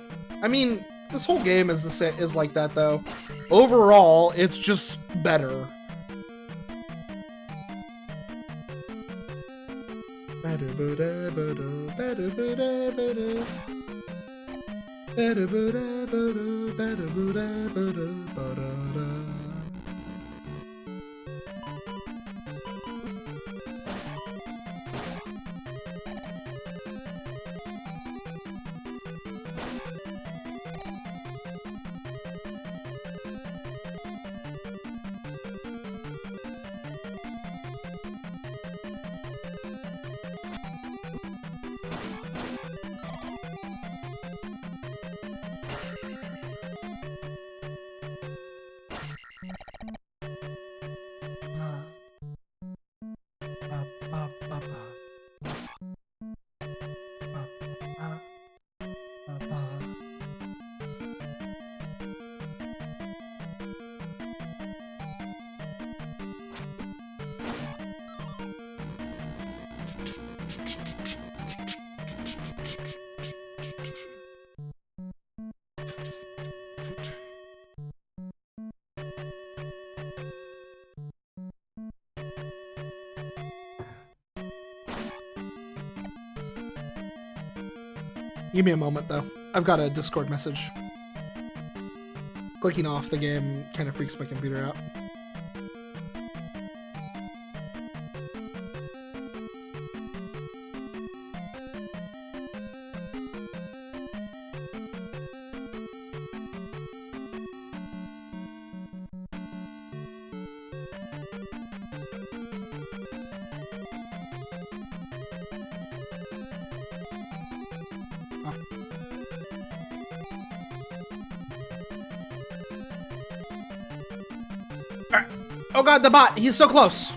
I mean, this whole game is like that though. Overall, it's just better. Give me a moment though. I've got a Discord message. Clicking off the game kind of freaks my computer out. Oh god, the bot! He's so close!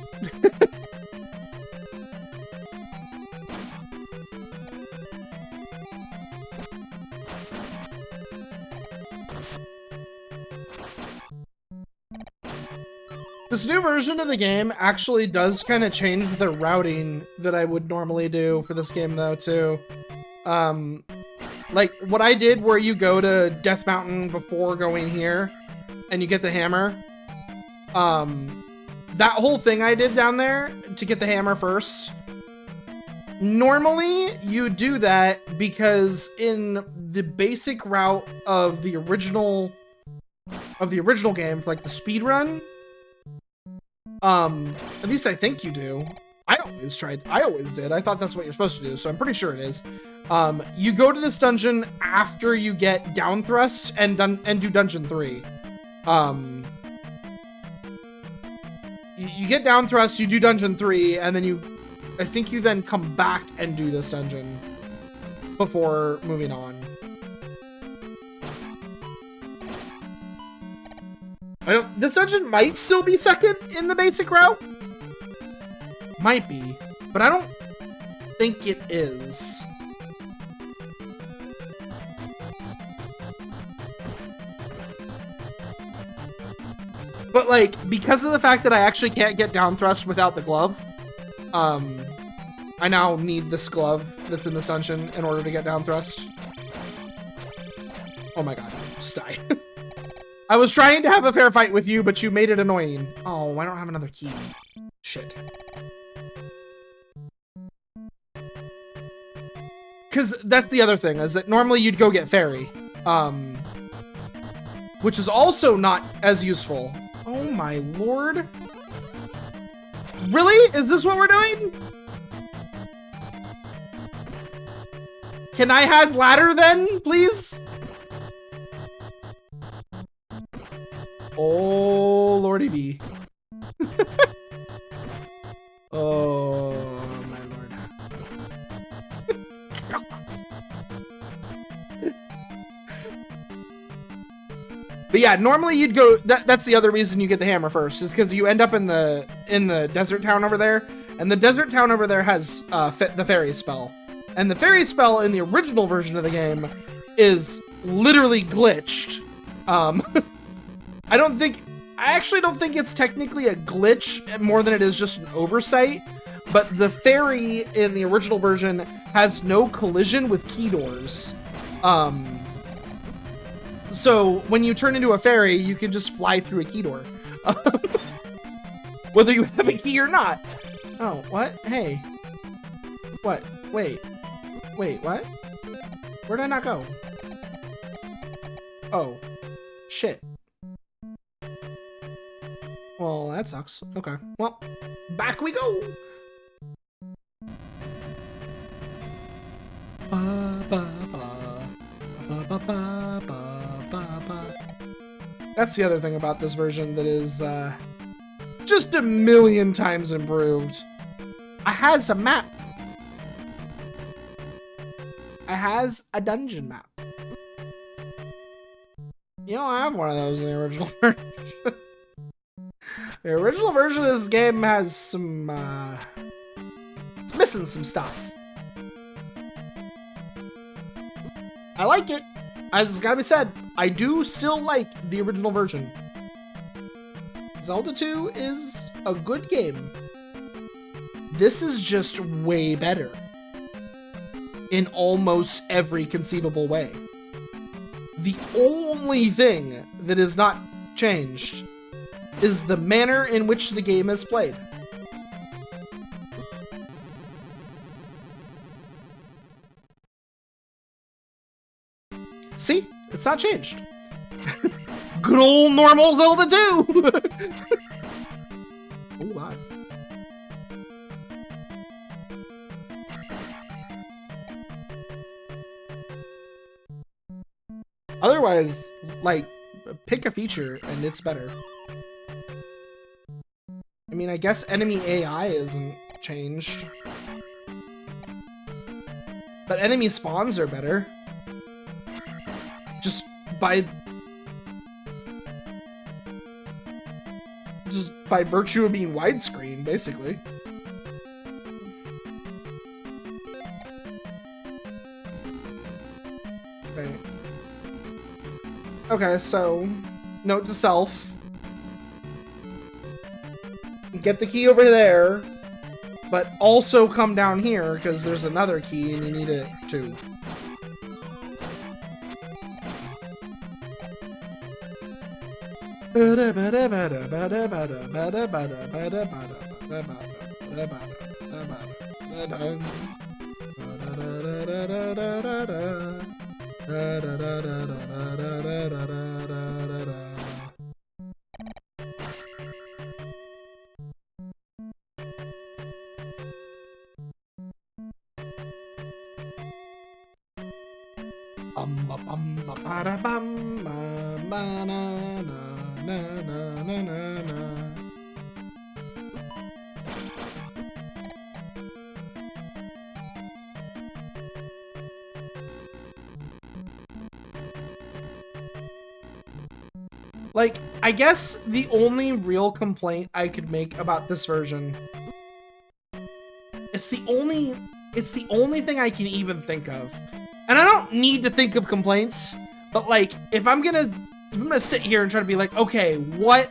This new version of the game actually does kind of change the routing that I would normally do for this game though, too. Like, what I did where you go to Death Mountain before going here, and you get the hammer, that whole thing I did down there to get the hammer first, Normally, you do that because in the basic route of the original game, like the speed run, at least I think you do. I always did. I thought that's what you're supposed to do, so I'm pretty sure it is. You go to this dungeon after you get down thrust and do dungeon 3. You get down thrust, you do dungeon 3, and then I think you then come back and do this dungeon before moving on. This dungeon might still be second in the basic route. Might be, but I don't think it is. But like, because of the fact that I actually can't get down thrust without the glove, I now need this glove that's in this dungeon in order to get down thrust. Oh my god, just die. I was trying to have a fair fight with you, but you made it annoying. Oh, I don't have another key. Shit. Because that's the other thing, is that normally you'd go get fairy. Which is also not as useful. Oh my lord. Really? Is this what we're doing? Can I has ladder then, please? Oh, lordy be. Oh, my lord. But yeah, normally you'd go, that's the other reason you get the hammer first, is because you end up in the desert town over there, and the desert town over there has the fairy spell. And the fairy spell in the original version of the game is literally glitched. I actually don't think it's technically a glitch more than it is just an oversight, but the fairy in the original version has no collision with key doors. So when you turn into a fairy, you can just fly through a key door. Whether you have a key or not. Oh, what? Hey. What? Wait, what? Where did I not go? Oh. Shit. Well, that sucks. Okay. Well, back we go! That's the other thing about this version that is just a million times improved. I has a map. I has a dungeon map. You don't have one of those in the original version. The original version of this game has some, it's missing some stuff. I like it. It's gotta be said, I do still like the original version. Zelda 2 is a good game. This is just way better. In almost every conceivable way. The only thing that is not changed is the manner in which the game is played. See? It's not changed. Good old normal Zelda 2! Oh, wow. Otherwise, like, pick a feature and it's better. I mean, I guess enemy AI isn't changed. But enemy spawns are better. Just by virtue of being widescreen, basically. Okay. Okay, so note to self. Get the key over there, but also come down here because there's another key and you need it too. Like, I guess the only real complaint I could make about this version, it's the only thing I can even think of. And I don't need to think of complaints, but like, if I'm gonna sit here and try to be like, okay, what's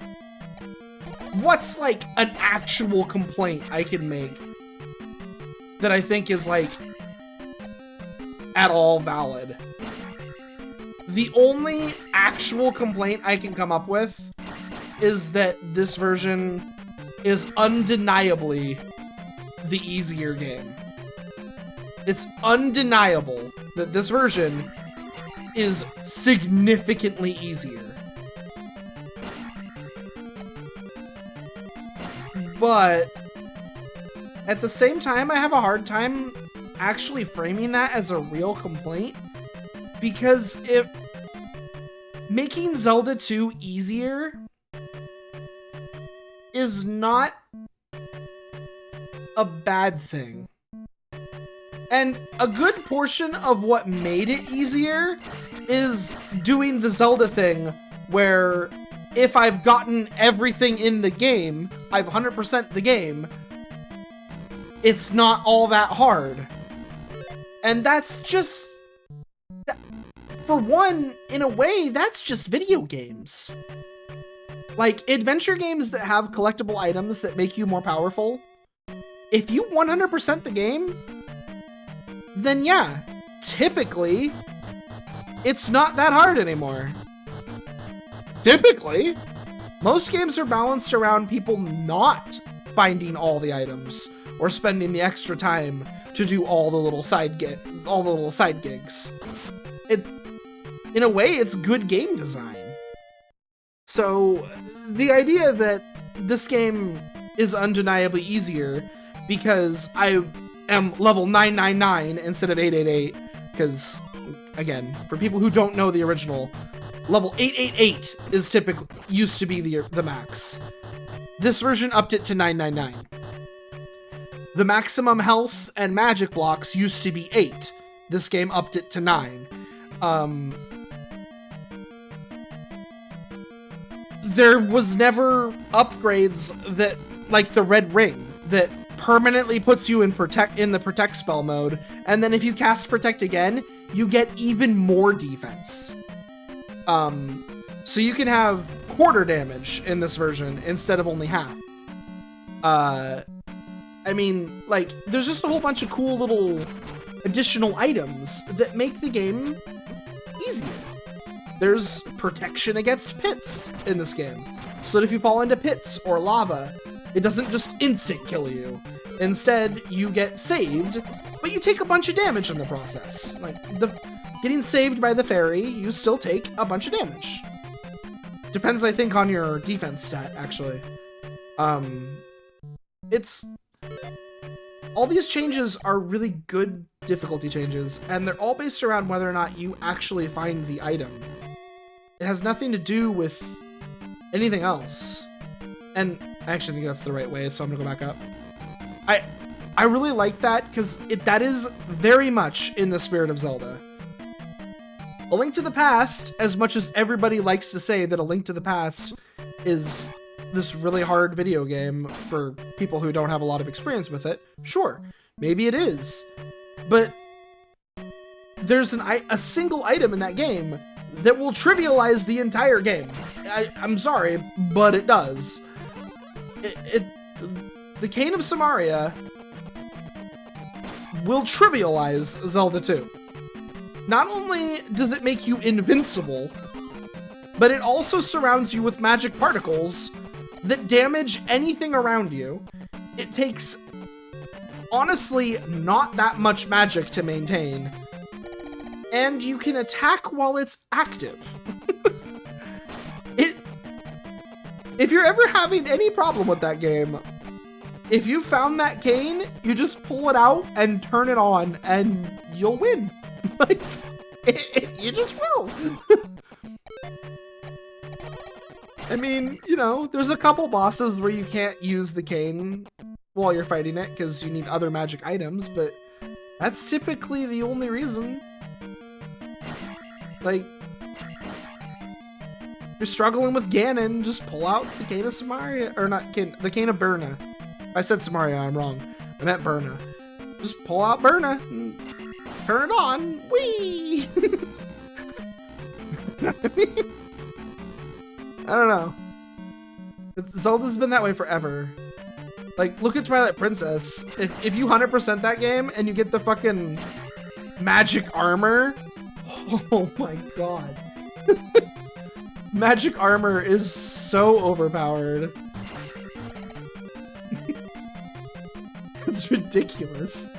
like an actual complaint I can make that I think is like at all valid? The only actual complaint I can come up with is that this version is undeniably the easier game. It's undeniable that this version is significantly easier. But at the same time, I have a hard time actually framing that as a real complaint, because if making Zelda 2 easier is not a bad thing. And a good portion of what made it easier is doing the Zelda thing where if I've gotten everything in the game, I've 100%'d the game, it's not all that hard. And that's just... For one, in a way, that's just video games. Like, adventure games that have collectible items that make you more powerful, if you 100% the game, then yeah, typically, it's not that hard anymore. Typically, most games are balanced around people not finding all the items or spending the extra time to do all the little side gigs. In a way, it's good game design. So the idea that this game is undeniably easier because I am level 999 instead of 888, because again, for people who don't know the original, level 888 is used to be the max. This version upped it to 999. The maximum health and magic blocks used to be 8. This game upped it to 9. There was never upgrades that, like the red ring, that permanently puts you in the protect spell mode, and then if you cast protect again, you get even more defense. So you can have quarter damage in this version instead of only half. I mean, like, there's just a whole bunch of cool little additional items that make the game easier. There's protection against pits in this game, so that if you fall into pits or lava, it doesn't just instant kill you. Instead, you get saved, but you take a bunch of damage in the process. Like, getting saved by the fairy, you still take a bunch of damage. Depends, I think, on your defense stat, actually. All these changes are really good difficulty changes, and they're all based around whether or not you actually find the item. It has nothing to do with anything else. And I actually think that's the right way, so I'm gonna go back up. I really like that, because that is very much in the spirit of Zelda. A Link to the Past, as much as everybody likes to say that A Link to the Past is this really hard video game for people who don't have a lot of experience with it, sure, maybe it is. But there's a single item in that game that will trivialize the entire game. I'm sorry, but it does. The Cane of Samaria will trivialize Zelda 2. Not only does it make you invincible, but it also surrounds you with magic particles that damage anything around you. It takes honestly not that much magic to maintain. And you can attack while it's active. If you're ever having any problem with that game, if you found that cane, you just pull it out and turn it on and you'll win. Like, you just will. I mean, you know, there's a couple bosses where you can't use the cane while you're fighting it because you need other magic items, but that's typically the only reason. Like, you're struggling with Ganon, just pull out the cane of Samaria, or not cane, the cane of Burna. If I said Samaria, I'm wrong. I meant Burna. Just pull out Burna and turn it on. Whee! I don't know. Zelda's been that way forever. Like, look at Twilight Princess. If you 100% that game and you get the fucking magic armor, oh my god. Magic armor is so overpowered. It's ridiculous.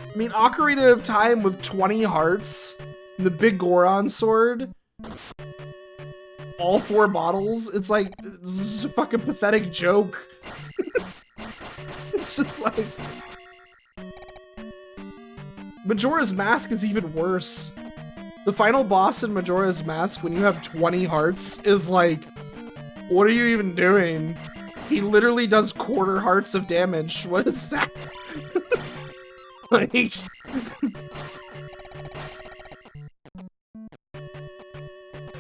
I mean, Ocarina of Time with 20 hearts, and the big Goron sword, all 4 bottles, it's like, this is a fucking pathetic joke. It's just like... Majora's Mask is even worse. The final boss in Majora's Mask, when you have 20 hearts, is like, what are you even doing? He literally does quarter hearts of damage. What is that? Like...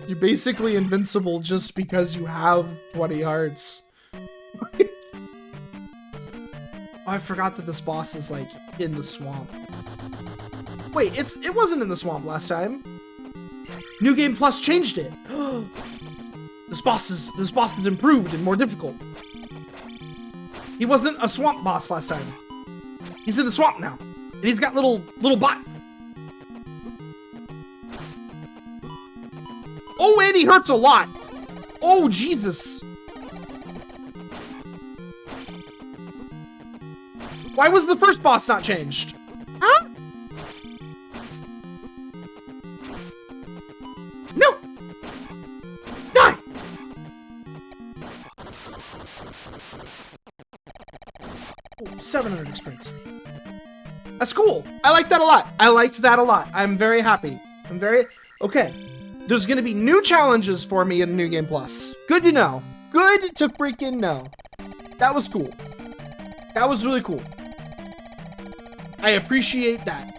You're basically invincible just because you have 20 hearts. Oh, I forgot that this boss is like in the swamp. Wait, it wasn't in the swamp last time. New Game Plus changed it. This boss is improved and more difficult. He wasn't a swamp boss last time. He's in the swamp now, and he's got little bots. Oh, and he hurts a lot. Oh, Jesus. Why was the first boss not changed? Huh? No! Die! Oh, 700 experience. That's cool. I like that a lot. I liked that a lot. I'm very happy. I'm very... Okay. There's gonna be new challenges for me in New Game Plus. Good to know. Good to freaking know. That was cool. That was really cool. I appreciate that.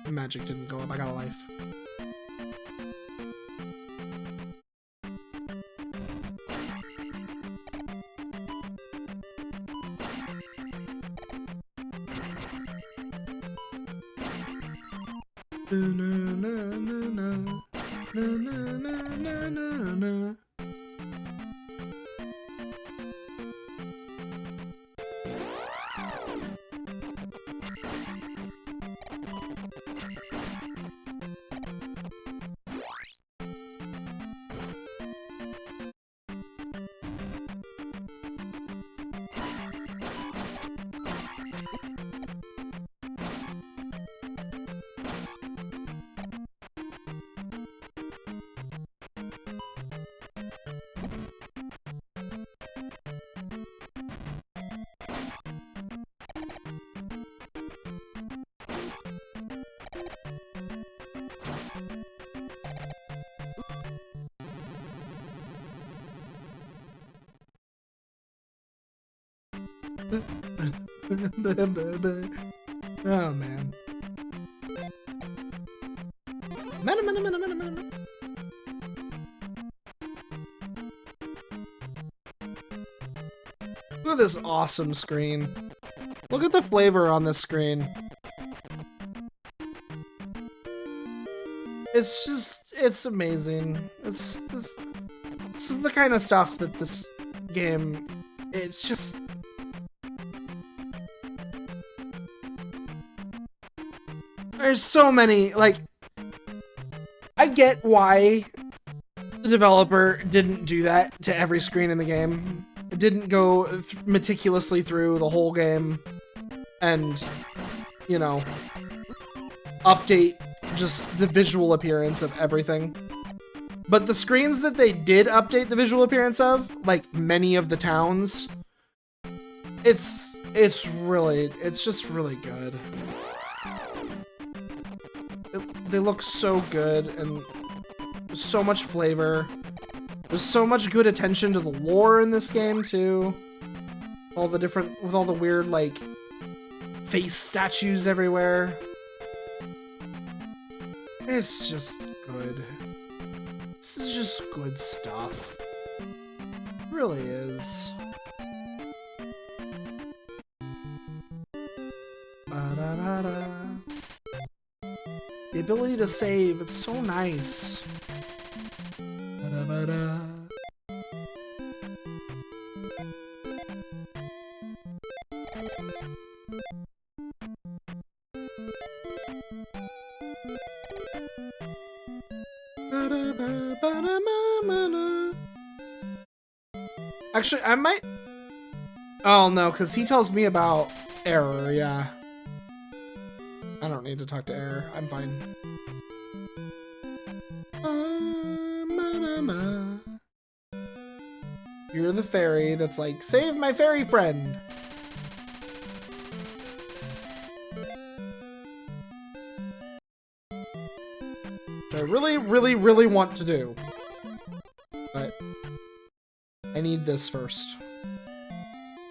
Magic didn't go up. I got a life. Oh man. Look at this awesome screen. Look at the flavor on this screen. It's just, it's amazing. This is the kind of stuff that this game, it's just... There's so many, like, I get why the developer didn't do that to every screen in the game. It didn't go meticulously through the whole game and, you know, update just the visual appearance of everything. But the screens that they did update the visual appearance of, like many of the towns, it's just really good. They look so good, and there's so much flavor. There's so much good attention to the lore in this game too. With all the weird like face statues everywhere. It's just good. This is just good stuff. It really is. Ba-da-ba-da. The ability to save, it's so nice. Ba-da-ba-da. Actually, I might... Oh, no, because he tells me about error, yeah. I don't need to talk to error. I'm fine. You're the fairy that's like, save my fairy friend. Which I really, really, really want to do. But I need this first.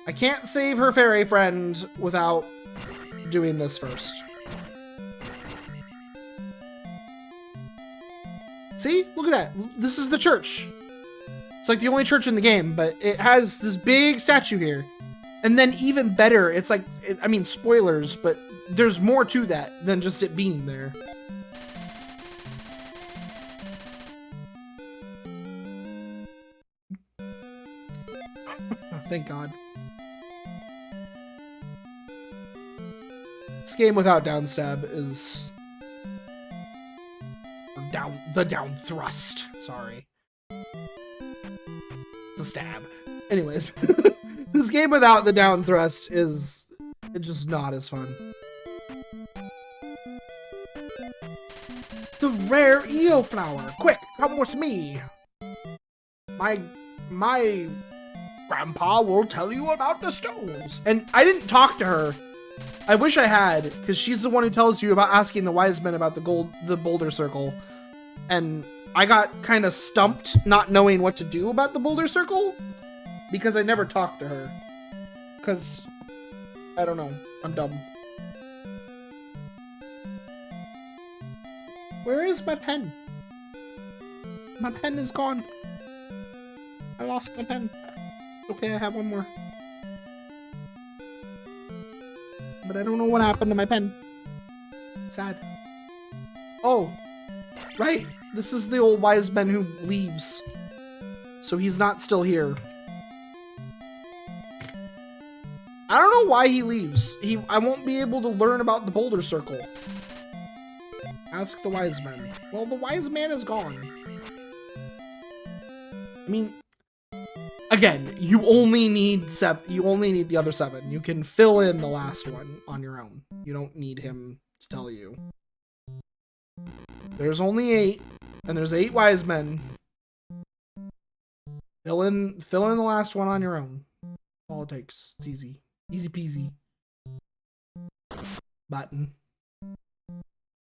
I can't save her fairy friend without doing this first. See? Look at that. This is the church. It's like the only church in the game, but it has this big statue here. And then even better, it's like, I mean, spoilers, but there's more to that than just it being there. Oh, thank God. This game without downstab is... the down thrust. Sorry. It's a stab. Anyways. This game without the down thrust is just not as fun. The rare EO flower! Quick, come with me! My grandpa will tell you about the stones. And I didn't talk to her. I wish I had, because she's the one who tells you about asking the wise men about the boulder circle. And I got kind of stumped not knowing what to do about the boulder circle because I never talked to her. Because, I don't know, I'm dumb. Where is my pen? My pen is gone. I lost my pen. Okay, I have one more. But I don't know what happened to my pen. Sad. Oh. Right, this is the old wise man who leaves. So he's not still here. I don't know why he leaves. I won't be able to learn about the boulder circle. Ask the wise man. Well, the wise man is gone. I mean, again, you only need the other 7. You can fill in the last one on your own. You don't need him to tell you. There's only 8, and there's 8 wise men. Fill in the last one on your own. All it takes. It's easy. Easy peasy. Button.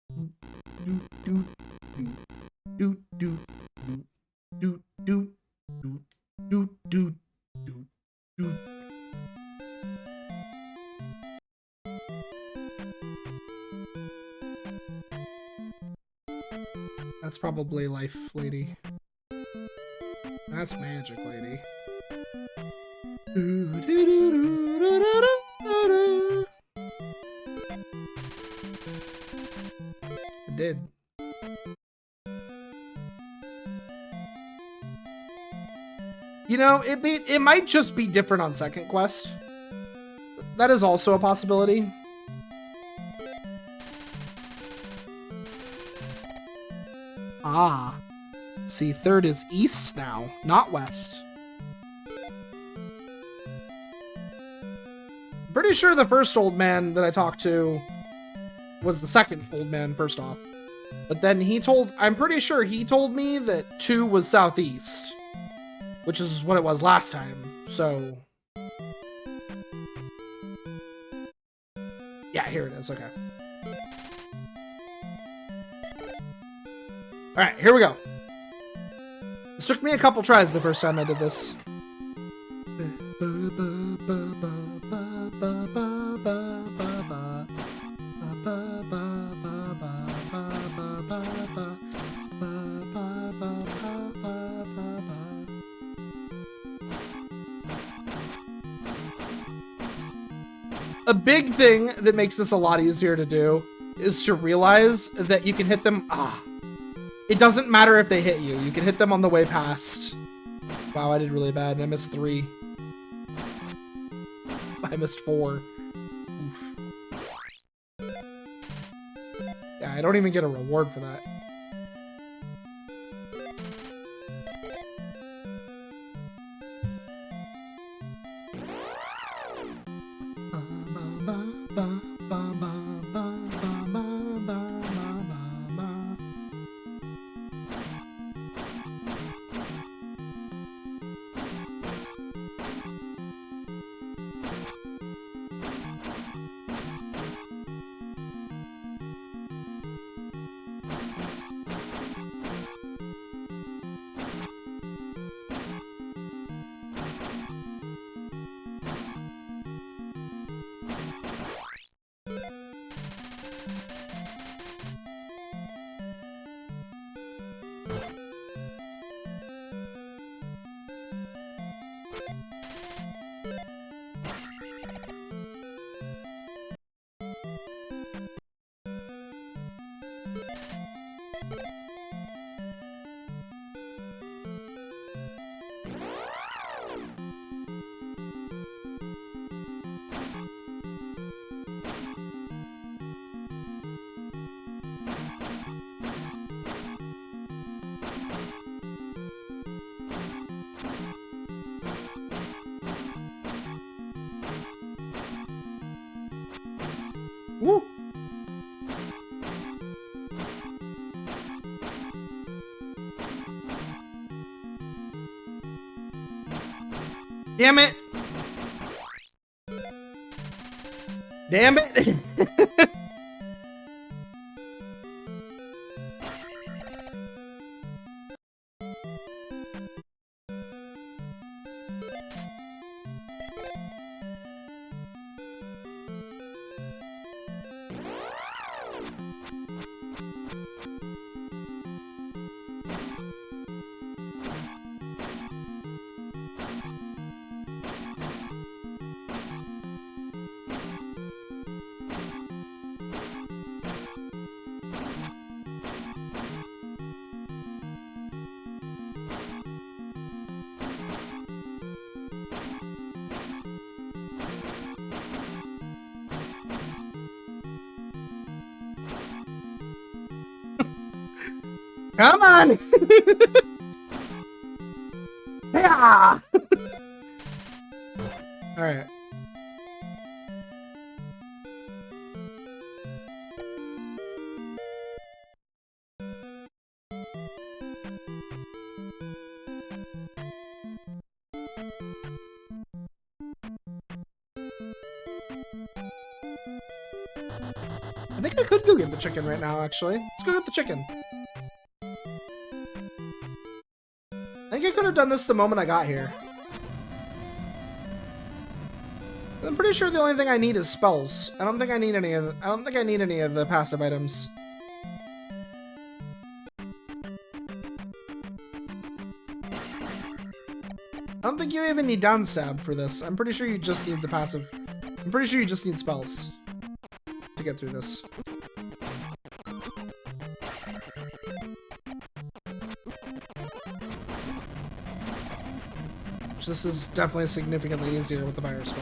Do do do do do do do do do do. That's probably life, lady. That's magic, lady. I did. You know, it might just be different on second quest. That is also a possibility. Ah. See, third is east now, not west. Pretty sure the first old man that I talked to was the second old man, first off. But then I'm pretty sure he told me that 2 was southeast, which is what it was last time, so. Yeah, here it is, okay. Alright, here we go. This took me a couple tries the first time I did this. A big thing that makes this a lot easier to do is to realize that you can hit them. It doesn't matter if they hit you. You can hit them on the way past. Wow, I did really bad. I missed 3. I missed 4. Oof. Yeah, I don't even get a reward for that. Woo! Damn it! Damn it! Come on! Yeah! Alright. I think I could go get the chicken right now, actually. Let's go get the chicken. I think I could have done this the moment I got here. I'm pretty sure the only thing I need is spells. I don't think I need any of the passive items. I don't think you even need downstab for this. I'm pretty sure you just need the passive. I'm pretty sure you just need spells to get through this. This is definitely significantly easier with the fire spell.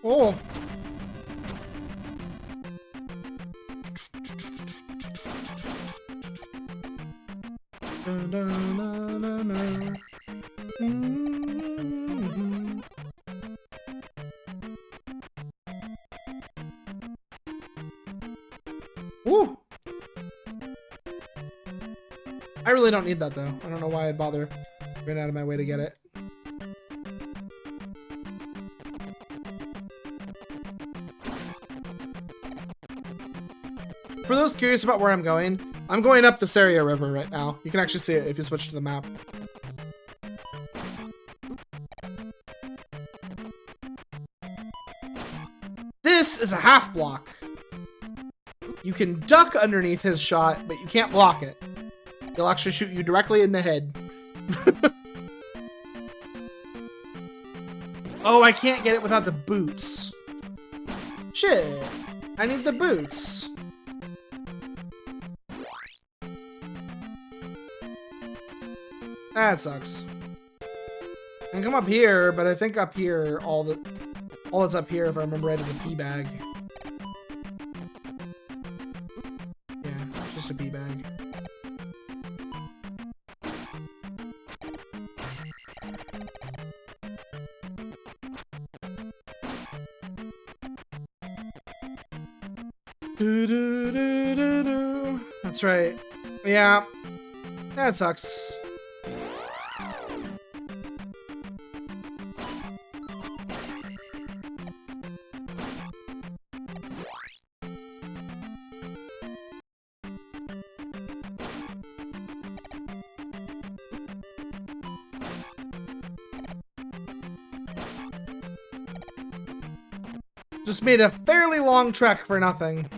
Oh. Ooh. I really don't need that though. I don't know why I'd bother going out of my way to get it. For those curious about where I'm going up the Saria River right now. You can actually see it if you switch to the map. This is a half block. You can duck underneath his shot, but you can't block it. He'll actually shoot you directly in the head. Oh, I can't get it without the boots. Shit. I need the boots. That sucks. I can come up here, but I think up here, all that's up here, if I remember right, is a pea bag. Yeah, just a pea bag. Do. That's right. Yeah. That sucks. Just made a fairly long trek for nothing.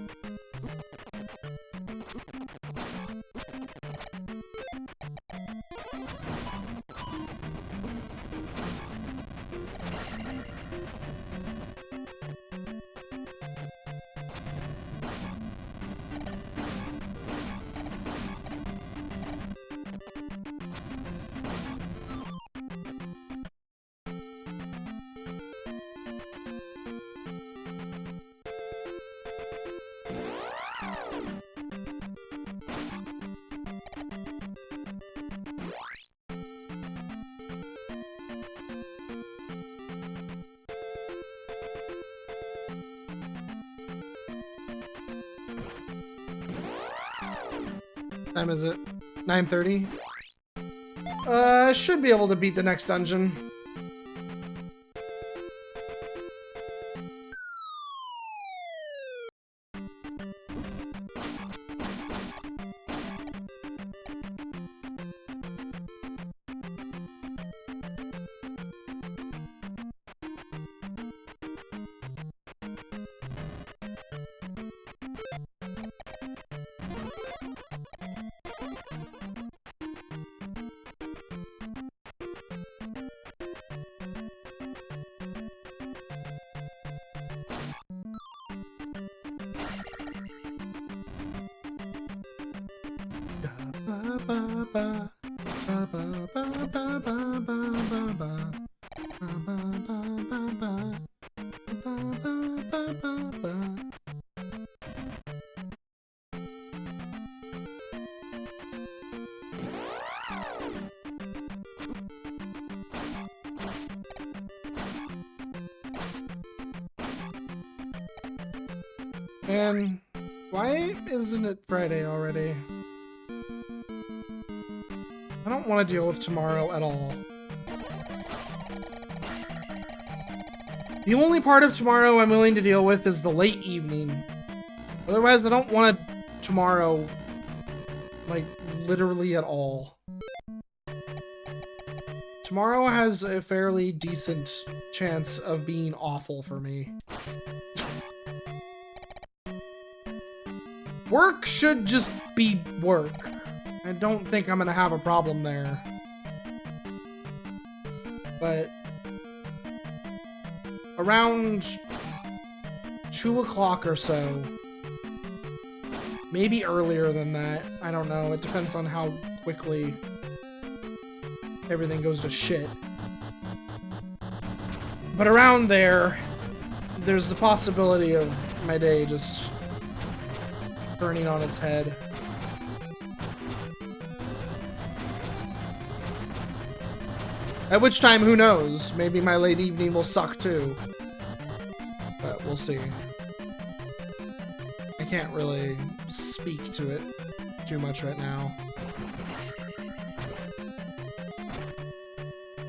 Time is it? 9:30? I should be able to beat the next dungeon. And why isn't it Friday already? I don't want to deal with tomorrow at all. The only part of tomorrow I'm willing to deal with is the late evening. Otherwise, I don't want tomorrow, like, literally at all. Tomorrow has a fairly decent chance of being awful for me. Work should just be work. I don't think I'm gonna have a problem there. But around 2 o'clock or so, maybe earlier than that, I don't know, it depends on how quickly everything goes to shit. But around there, there's the possibility of my day just turning on its head. At which time, who knows? Maybe my late evening will suck too. But we'll see. I can't really speak to it too much right now.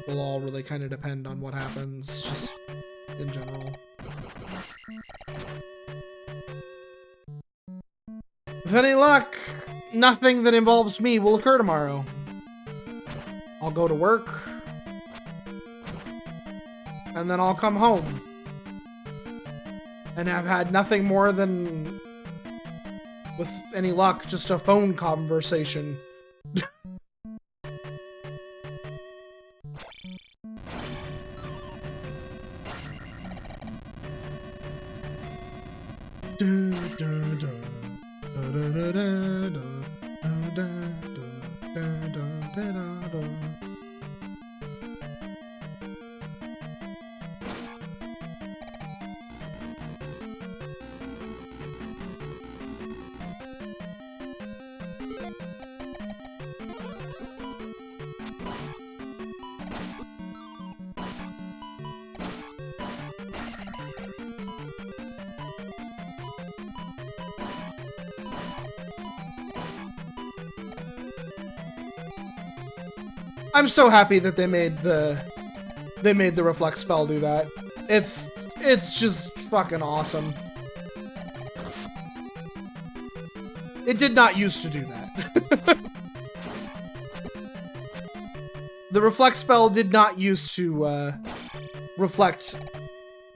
Will all really kind of depend on what happens, just in general. With any luck, nothing that involves me will occur tomorrow. I'll go to work, and then I'll come home. And I've had nothing more than, with any luck, just a phone conversation. I'm so happy that they made the reflect spell do that. It's just fucking awesome. It did not used to do that. The reflect spell did not used to reflect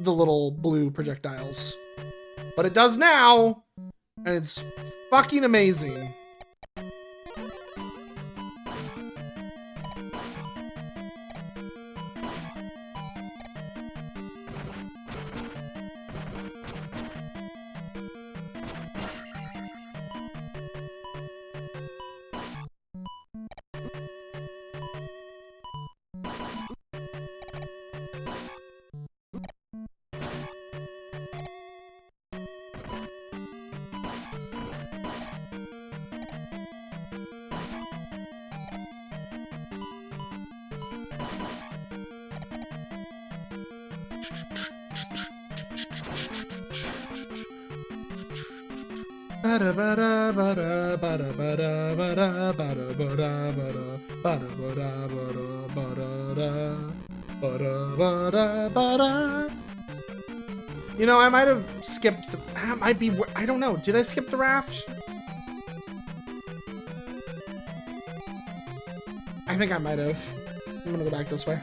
the little blue projectiles. But it does now, and it's fucking amazing. You know, I might have skipped the... That might be... I don't know. Did I skip the raft? I think I might have. I'm gonna go back this way.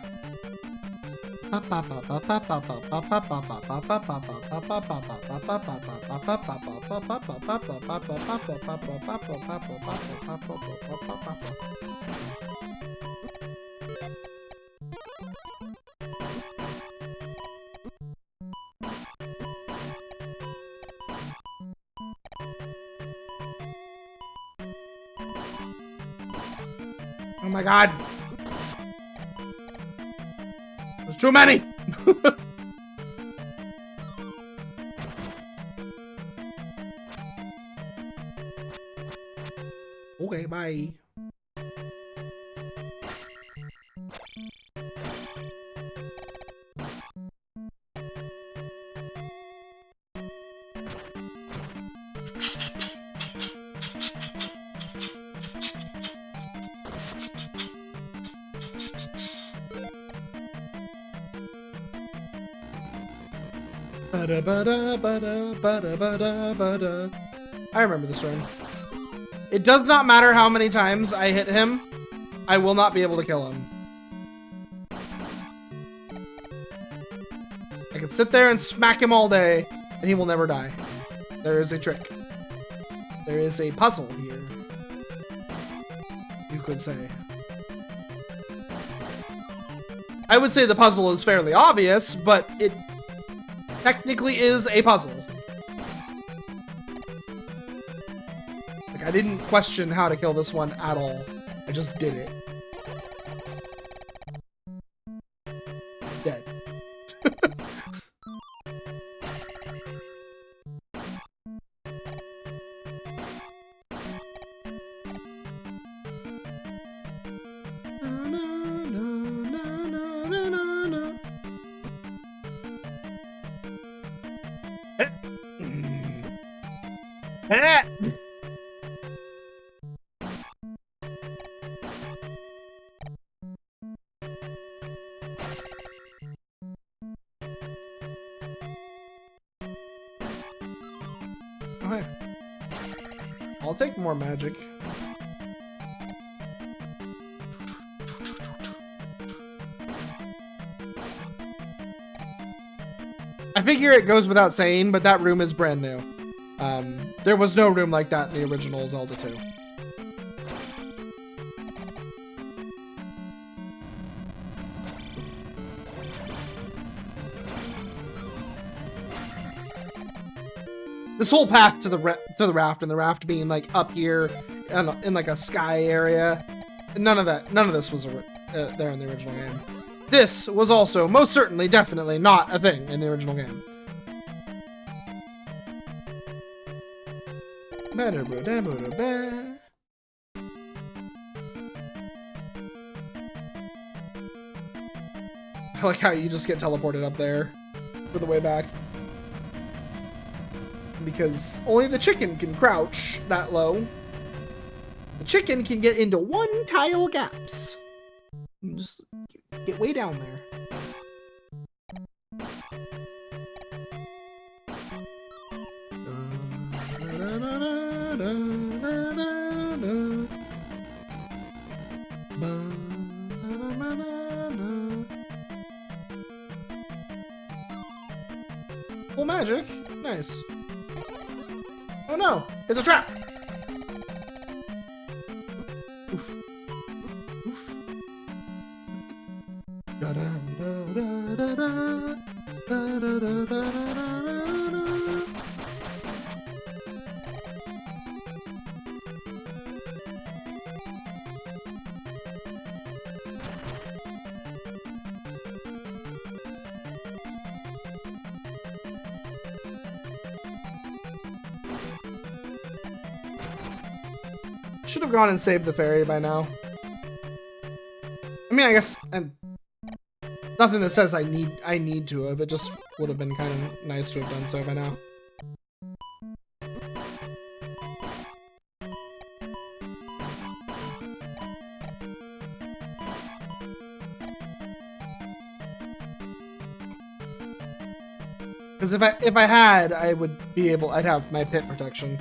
Oh my god! There's too many! Okay, bye. Ba-da-ba-da-ba-da-ba-da-ba-da. I remember this room. It does not matter how many times I hit him, I will not be able to kill him. I can sit there and smack him all day, and he will never die. There is a trick. There is a puzzle here, you could say. I would say the puzzle is fairly obvious, but it technically is a puzzle. Like, I didn't question how to kill this one at all. I just did it. Dead. Okay. I'll take more magic. I figure it goes without saying, but that room is brand new. There was no room like that in the original Zelda 2. This whole path to the raft, and the raft being like up here in like a sky area, none of this was there in the original game. This was also most certainly, definitely not a thing in the original game. I like how you just get teleported up there for the way back. Because only the chicken can crouch that low. The chicken can get into one tile gaps. And just get way down there. Full magic. Nice. Oh no, it's a trap! Oof. Oof. Da -da -da -da -da -da. Da -da -da -da -da -da. Should have gone and saved the fairy by now. I mean, I guess, and nothing that says I need to have. It just would have been kind of nice to have done so by now. Because if I had, I would be able. I'd have my pit protection,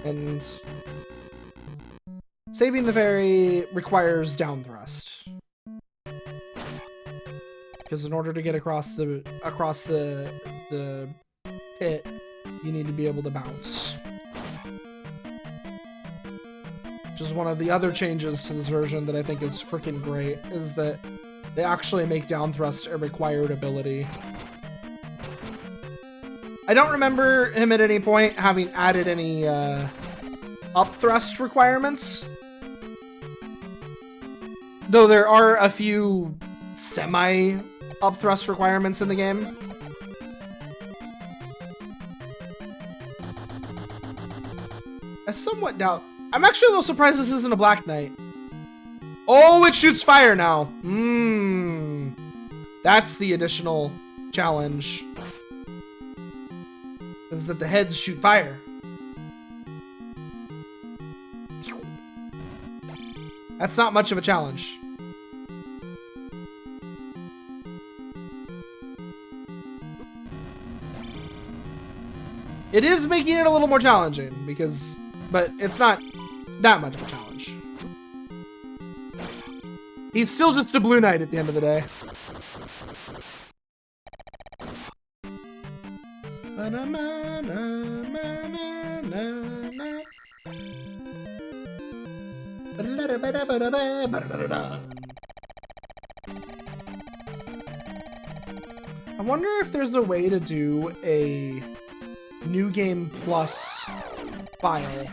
and saving the fairy requires down thrust. Because in order to get across the pit, you need to be able to bounce. Which is one of the other changes to this version that I think is freaking great, is that they actually make down thrust a required ability. I don't remember him at any point having added any up thrust requirements. Though there are a few semi up thrust requirements in the game. I somewhat doubt. I'm actually a little surprised this isn't a Black Knight. Oh, it shoots fire now. That's the additional challenge. Is that the heads shoot fire. That's not much of a challenge. It is making it a little more challenging because, but it's not that much of a challenge. He's still just a blue knight at the end of the day. I wonder if there's a way to do a New Game Plus file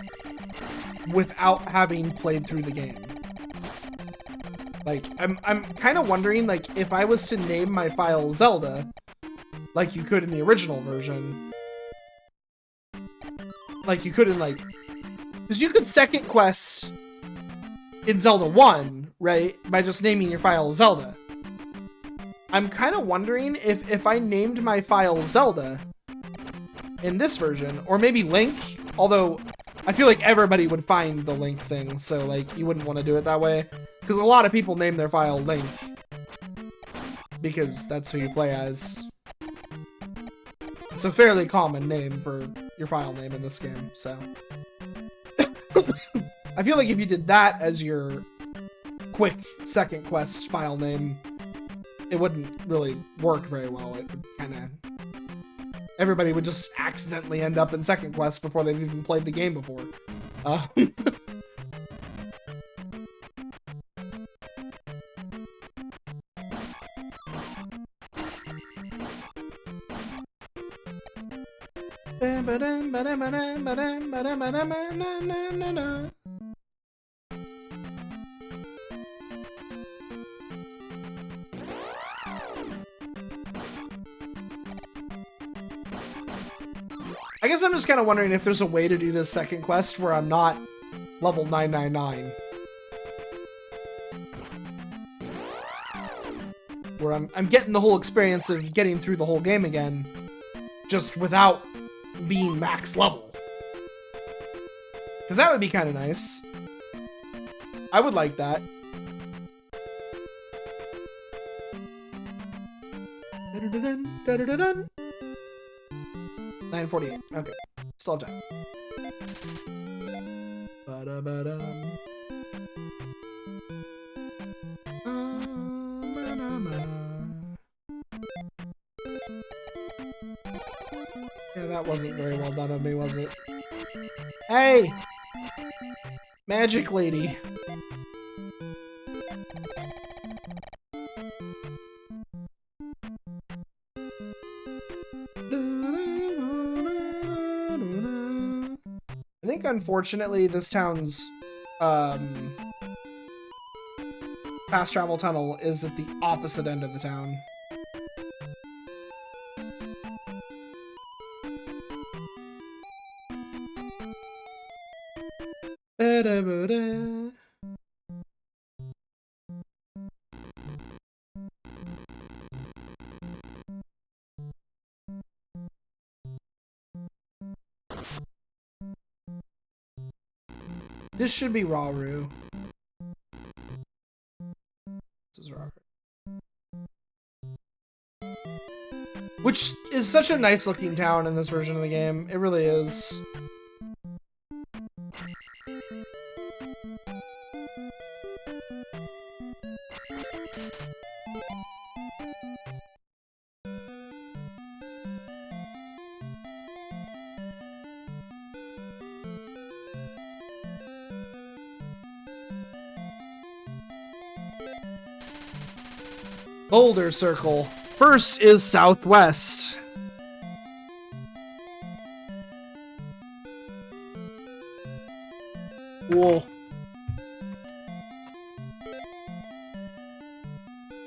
without having played through the game. Like, I'm kind of wondering, like, if I was to name my file Zelda, like you could in the original version, like you could in, like, because you could second quest in Zelda 1, right, by just naming your file Zelda. I'm kind of wondering if I named my file Zelda in this version, or maybe Link, although I feel like everybody would find the Link thing, so, like, you wouldn't want to do it that way. Because a lot of people name their file Link. Because that's who you play as. It's a fairly common name for your file name in this game, so. I feel like if you did that as your quick second quest file name, it wouldn't really work very well. It would kind of... Everybody would just accidentally end up in second quest before they've even played the game before. I guess I'm just kind of wondering if there's a way to do this second quest where I'm not level 999. Where I'm getting the whole experience of getting through the whole game again, just without being max level. Because that would be kind of nice. I would like that. Da-da-da-dun, da-da-da-dun. 9:48. Okay. Still have time. Ba-da-ba-dum. Yeah, that wasn't very well done of me, was it? Hey! Magic lady. I think, unfortunately, this town's fast travel tunnel is at the opposite end of the town. This should be Rauru. This is Rauru. Which is such a nice looking town in this version of the game. It really is. Boulder Circle. First is southwest. Cool.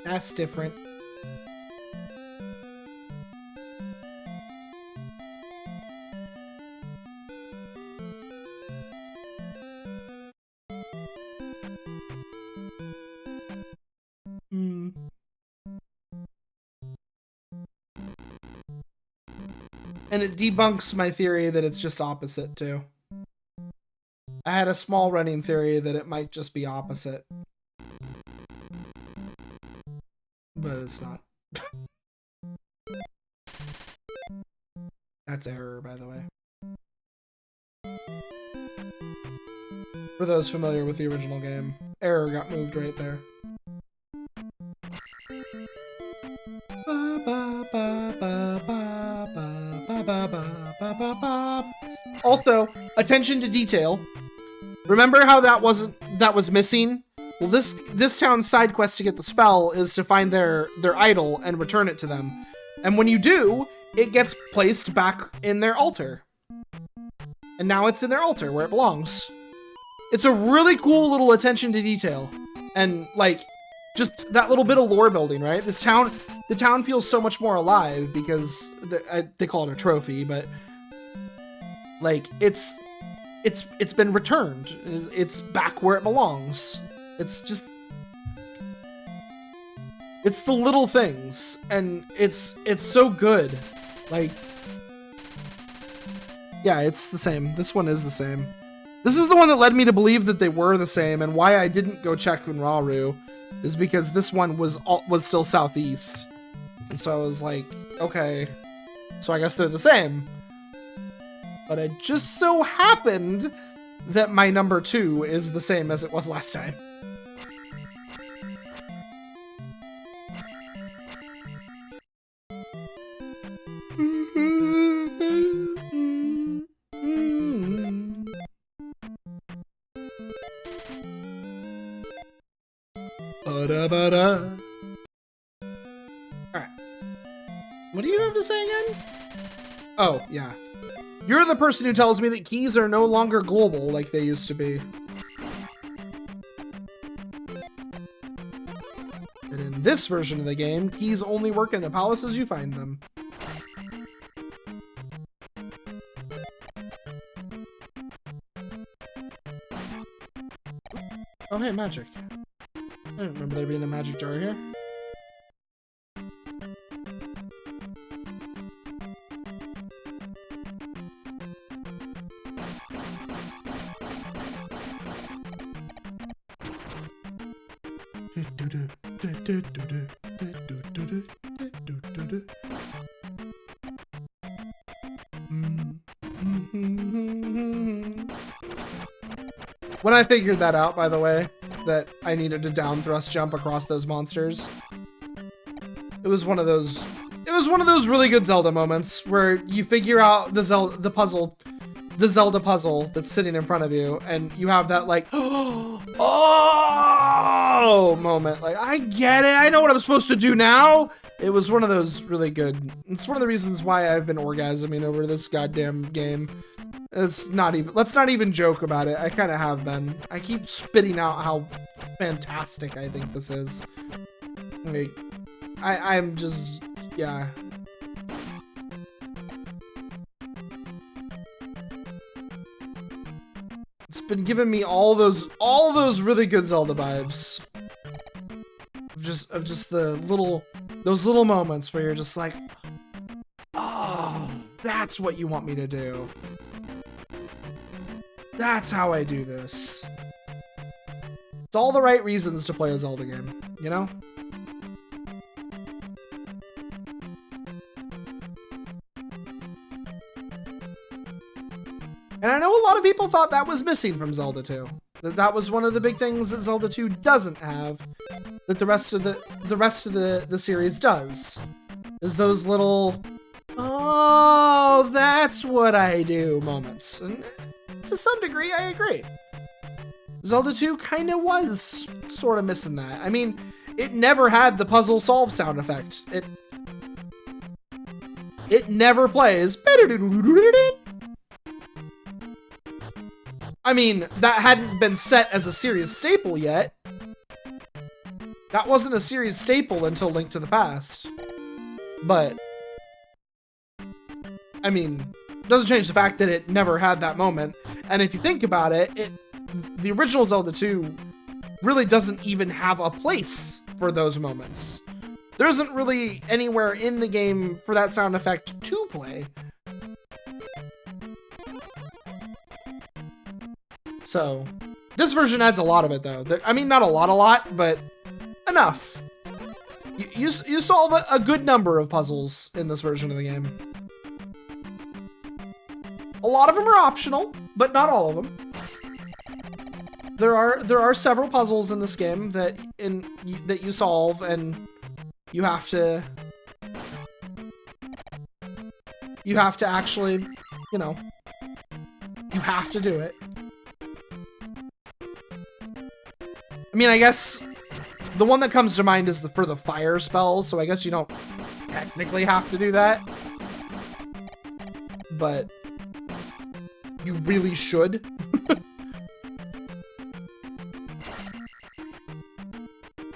That's different. And it debunks my theory that it's just opposite, too. I had a small running theory that it might just be opposite. But it's not. That's error, by the way. For those familiar with the original game. Error got moved right there. Also, attention to detail. Remember how that was missing? Well, this town's side quest to get the spell is to find their idol and return it to them. And when you do, it gets placed back in their altar. And now it's in their altar where it belongs. It's a really cool little attention to detail. And like, just that little bit of lore building, right? The town feels so much more alive because they call it a trophy, but like it's been returned. It's back where it belongs. It's the little things, and it's so good. Like, yeah, it's the same. This one is the same. This is the one that led me to believe that they were the same, and why I didn't go check Unraru is because this one was still southeast. And so I was like, okay, so I guess they're the same. But it just so happened that my number 2 is the same as it was last time. Alright. What do you have to say again? Oh, yeah. You're the person who tells me that keys are no longer global like they used to be. And in this version of the game, keys only work in the palaces you find them. Oh, hey, magic. I didn't remember there being a magic jar here. When I figured that out, by the way, that I needed to down thrust jump across those monsters, it was one of those really good Zelda moments where you figure out the Zelda puzzle that's sitting in front of you, and you have that like, oh moment, like, I get it, I know what I'm supposed to do now. It was one of those really good. It's one of the reasons why I've been orgasming over this goddamn game. Let's not even joke about it. I kind of have been. I keep spitting out how fantastic I think this is. Like, I'm just, yeah. It's been giving me all those really good Zelda vibes. Of just those little moments where you're just like, oh, that's what you want me to do. That's how I do this. It's all the right reasons to play a Zelda game, you know? And I know a lot of people thought that was missing from Zelda 2. That was one of the big things that Zelda 2 doesn't have, that the rest of the series does. Is those little, oh, that's what I do moments. And to some degree, I agree. Zelda 2 kind of was sort of missing that. I mean, it never had the puzzle solve sound effect. It never plays. I mean, that hadn't been set as a series staple yet. That wasn't a series staple until Link to the Past. But, I mean, doesn't change the fact that it never had that moment. And if you think about it, the original Zelda 2 really doesn't even have a place for those moments. There isn't really anywhere in the game for that sound effect to play. So, this version adds a lot of it, though. I mean, not a lot, but enough. You solve a good number of puzzles in this version of the game. A lot of them are optional, but not all of them. there are several puzzles in this game that you solve, and you have to actually, you know, you have to do it. I mean, I guess the one that comes to mind is for the fire spells, so I guess you don't technically have to do that, but you really should.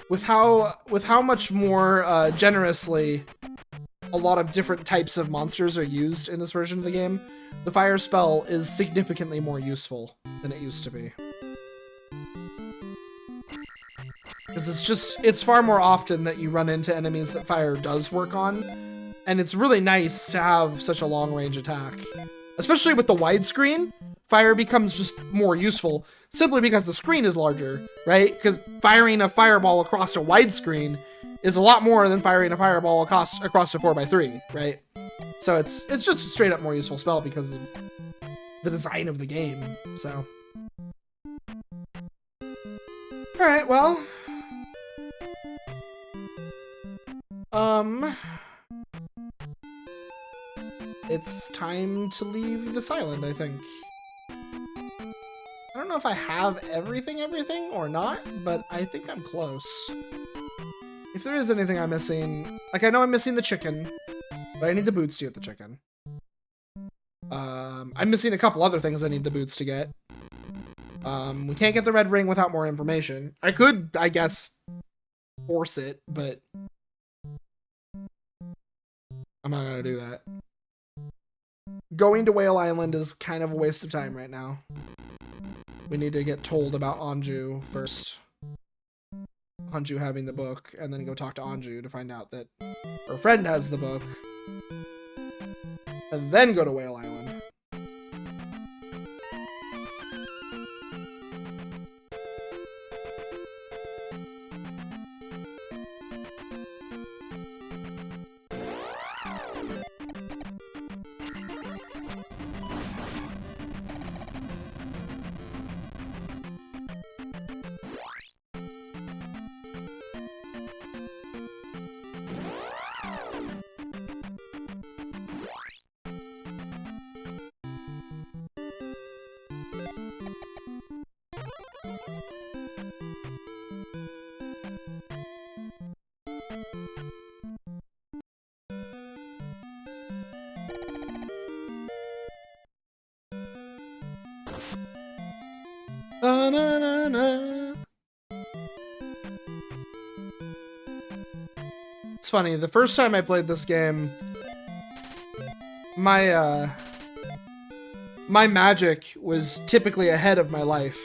With how much more generously a lot of different types of monsters are used in this version of the game, the fire spell is significantly more useful than it used to be. Because it's far more often that you run into enemies that fire does work on, and it's really nice to have such a long range attack. Especially with the widescreen, fire becomes just more useful, simply because the screen is larger, right? Because firing a fireball across a widescreen is a lot more than firing a fireball across a 4x3, right? So it's just a straight up more useful spell because of the design of the game, so. Alright, well. It's time to leave this island, I think. I don't know if I have everything or not, but I think I'm close. If there is anything I'm missing, like I know I'm missing the chicken, but I need the boots to get the chicken. I'm missing a couple other things I need the boots to get. We can't get the red ring without more information. I could, I guess, force it, but I'm not gonna do that. Going to Whale Island is kind of a waste of time right now. We need to get told about Anju first. Anju having the book, and then go talk to Anju to find out that her friend has the book. And then go to Whale Island. It's funny, the first time I played this game, my magic was typically ahead of my life.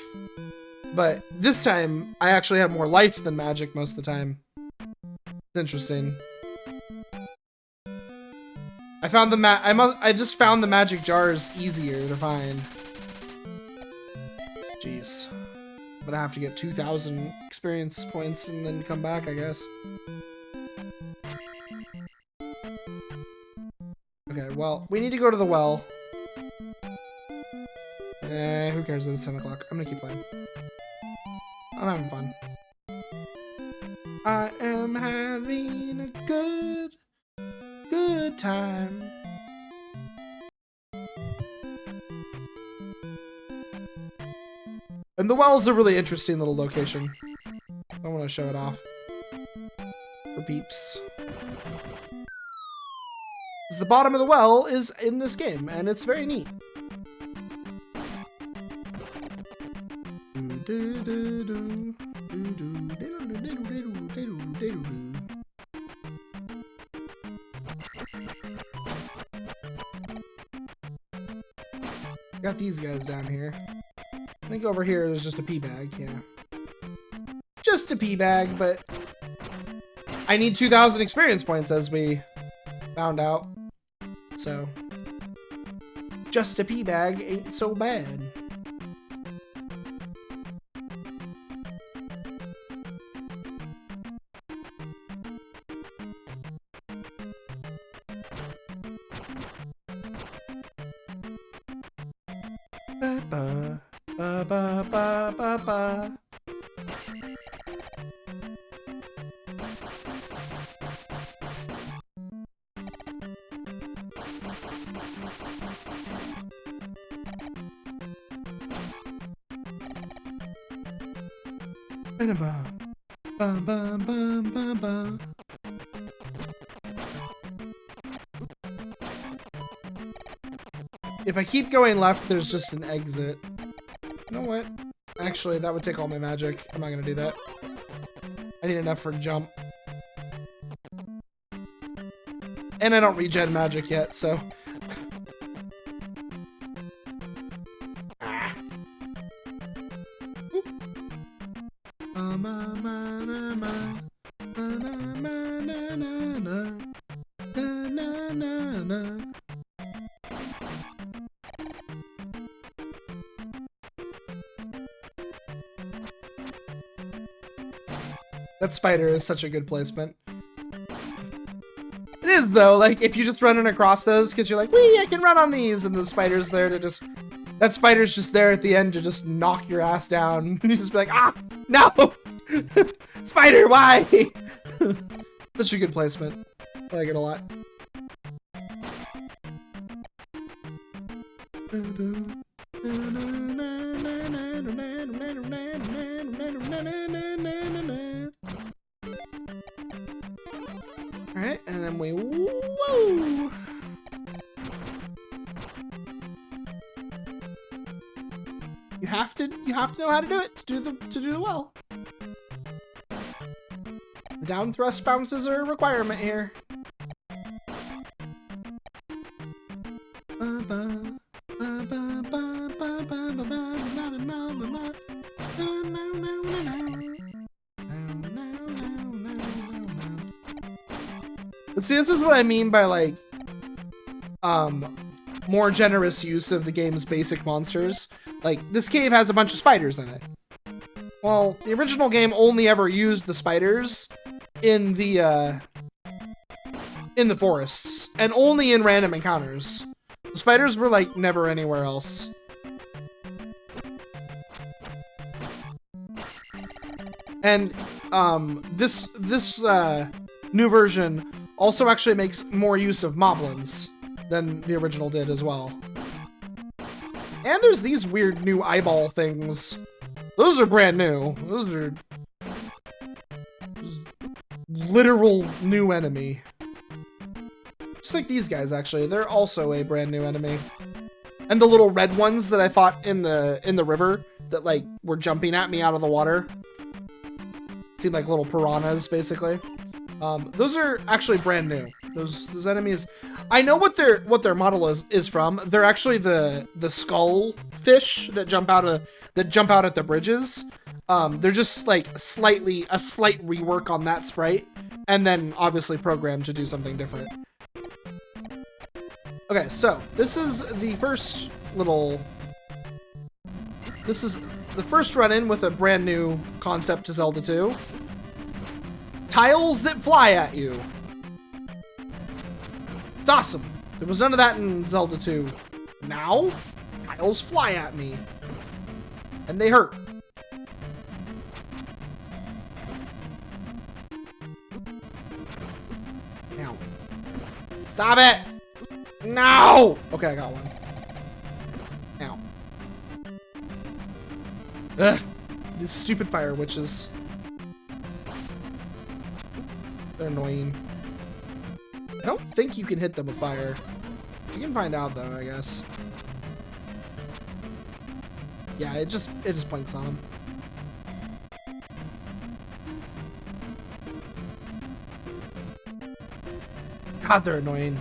But this time, I actually have more life than magic most of the time. It's interesting. I found I just found the magic jars easier to find. Jeez. I'm gonna have to get 2,000 experience points and then come back, I guess. Okay, well, we need to go to the well. Who cares? It's 10 o'clock. I'm gonna keep playing. I'm having fun. I am having a good time. And the well's a really interesting little location. I want to show it off for peeps. The bottom of the well is in this game, and it's very neat. Got these guys down here. I think over here there's just a pea bag, yeah. Just a pea bag, but I need 2,000 experience points as we found out. So, just a pea bag ain't so bad. Ba ba ba ba ba. Ba ba ba ba ba. If I keep going left, there's just an exit. You know what? Actually, that would take all my magic. I'm not gonna do that. I need enough for jump. And I don't regen magic yet, so. Ah. That spider is such a good placement. It is though, like if you're just running across those because you're like, wee, I can run on these, and the spider's there to just, that spider's just there at the end to just knock your ass down. And you just be like, ah, no! Spider, why? Such a good placement. I like it a lot. Alright, and then we woo! You have to know how to do it to do well. The down thrust bounces are a requirement here. But see, this is what I mean by like more generous use of the game's basic monsters. Like, this cave has a bunch of spiders in it. Well, the original game only ever used the spiders in the forests, and only in random encounters. The spiders were like never anywhere else. And this new version also actually makes more use of moblins than the original did as well. And there's these weird new eyeball things. Those are brand new. Those are literal new enemy. Just like these guys, actually. They're also a brand new enemy. And the little red ones that I fought in the river that like were jumping at me out of the water. Seemed like little piranhas, basically. Those are actually brand new. Those enemies. I know what their model is from. They're actually the skull fish that jump out at the bridges. They're just like a slight rework on that sprite, and then obviously programmed to do something different. Okay, so this is the first run-in with a brand new concept to Zelda 2. Tiles that fly at you. It's awesome. There was none of that in Zelda 2. Now, tiles fly at me. And they hurt. Ow. Stop it! No! Okay, I got one. Ow. Ugh. These stupid fire witches. They're annoying. I don't think you can hit them with fire. You can find out though, I guess. Yeah, it just blinks on them. God, they're annoying.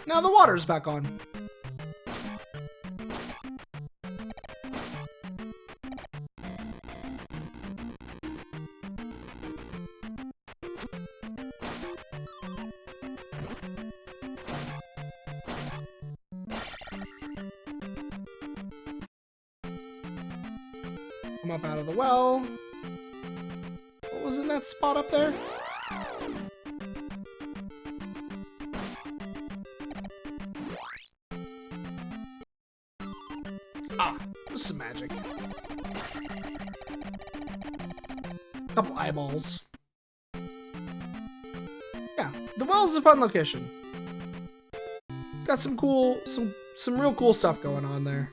Now the water's back on. Come up out of the well. What was in that spot up there? Ah, just some magic. Couple eyeballs. Yeah, the well is a fun location. Got some cool, some real cool stuff going on there.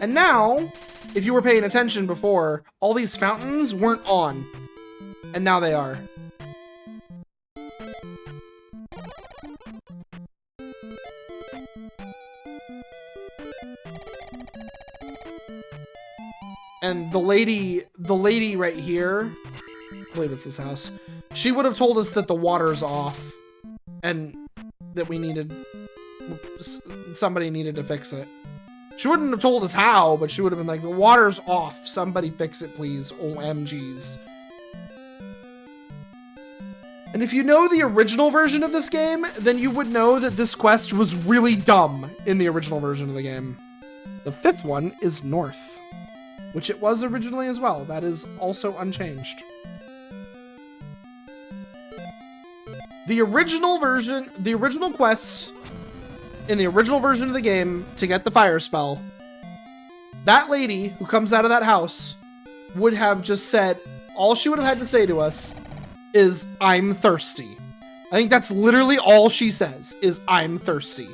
And now, if you were paying attention before, all these fountains weren't on, and now they are. And the lady right here, I believe it's this house, she would have told us that the water's off and that we needed, somebody needed to fix it. She wouldn't have told us how, but she would have been like, the water's off, somebody fix it please, OMGs. And if you know the original version of this game, then you would know that this quest was really dumb in the original version of the game. The fifth one is north, which it was originally as well. That is also unchanged. The original version, the original quest in the original version of the game to get the fire spell, that lady who comes out of that house would have just said, all she would have had to say to us is, I'm thirsty. I think that's literally all she says, is I'm thirsty.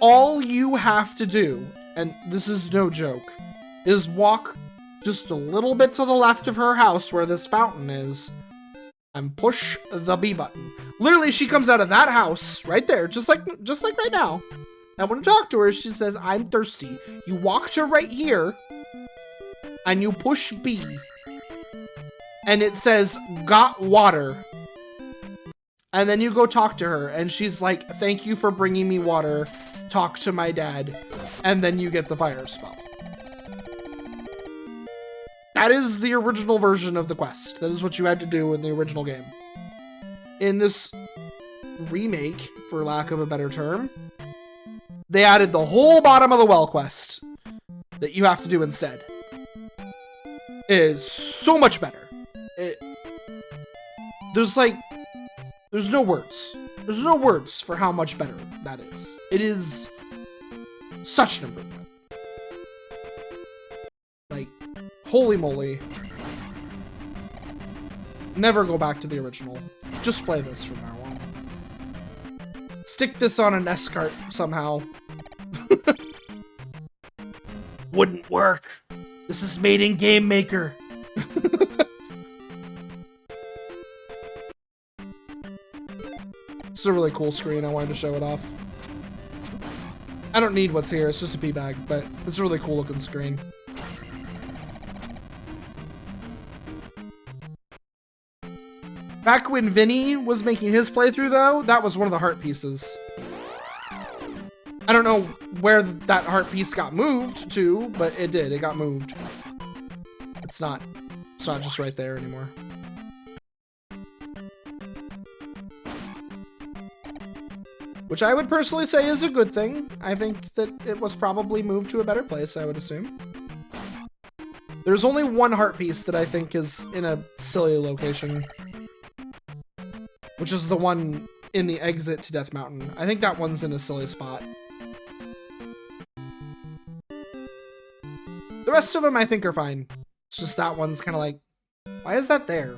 All you have to do, and this is no joke, is walk just a little bit to the left of her house where this fountain is and push the B button. Literally, she comes out of that house right there, just like right now. I want to talk to her. She says, I'm thirsty. You walk to right here and you push B and it says, got water. And then you go talk to her and she's like, thank you for bringing me water. Talk to my dad. And then you get the fire spell. That is the original version of the quest. That is what you had to do in the original game. In this remake, for lack of a better term, they added the whole bottom of the well quest that you have to do instead. It is so much better. There's no words. There's no words for how much better that is. It is such an improvement. Like, holy moly. Never go back to the original. Just play this from now on. Stick this on an S cart somehow. Wouldn't work. This is made in Game Maker. It's a really cool screen. I wanted to show it off. I don't need what's here. It's just a pee bag, but it's a really cool looking screen. Back when Vinny was making his playthrough, though, that was one of the heart pieces. I don't know where that heart piece got moved to, but it did. It got moved. It's not just right there anymore. Which I would personally say is a good thing. I think that it was probably moved to a better place, I would assume. There's only one heart piece that I think is in a silly location, which is the one in the exit to Death Mountain. I think that one's in a silly spot. The rest of them I think are fine. It's just that one's kind of like, why is that there?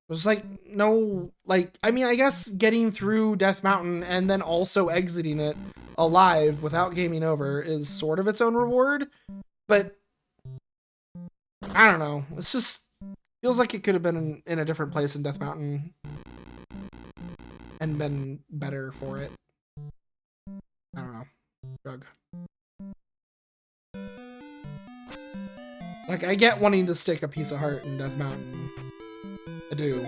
There's like no, like, I mean, I guess getting through Death Mountain and then also exiting it alive without gaming over is sort of its own reward, but I don't know. It's just feels like it could have been in a different place in Death Mountain and been better for it. I don't know. Drug. Like, I get wanting to stick a piece of heart in Death Mountain. I do.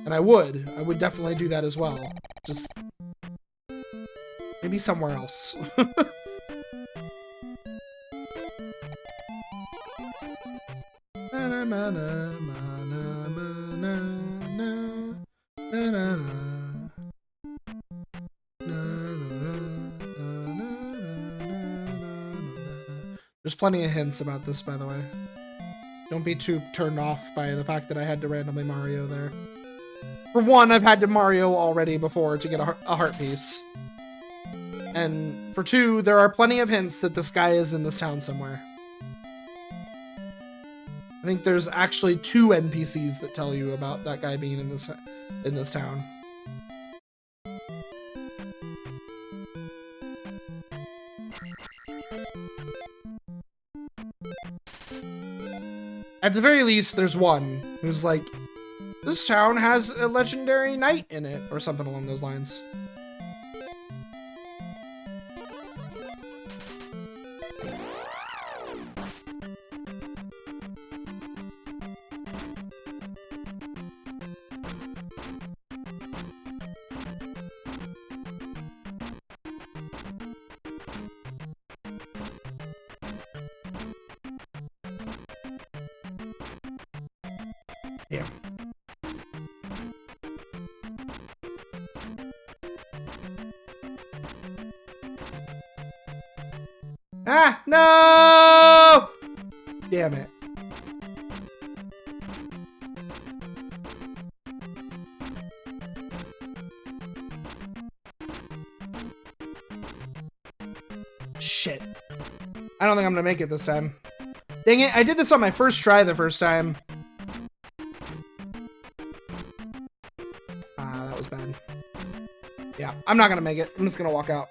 And I would definitely do that as well. Just maybe somewhere else. There's plenty of hints about this, by the way. Don't be too turned off by the fact that I had to randomly Mario there. For one, I've had to Mario already before to get a heart piece. And for two, there are plenty of hints that this guy is in this town somewhere. I think there's actually 2 NPCs that tell you about that guy being in this town. At the very least, there's one who's like, this town has a legendary knight in it, or something along those lines. Yeah. Ah, no! Damn it. Shit. I don't think I'm gonna make it this time. Dang it, I did this on my first try the first time. That was bad. Yeah, I'm not gonna make it. I'm just gonna walk out.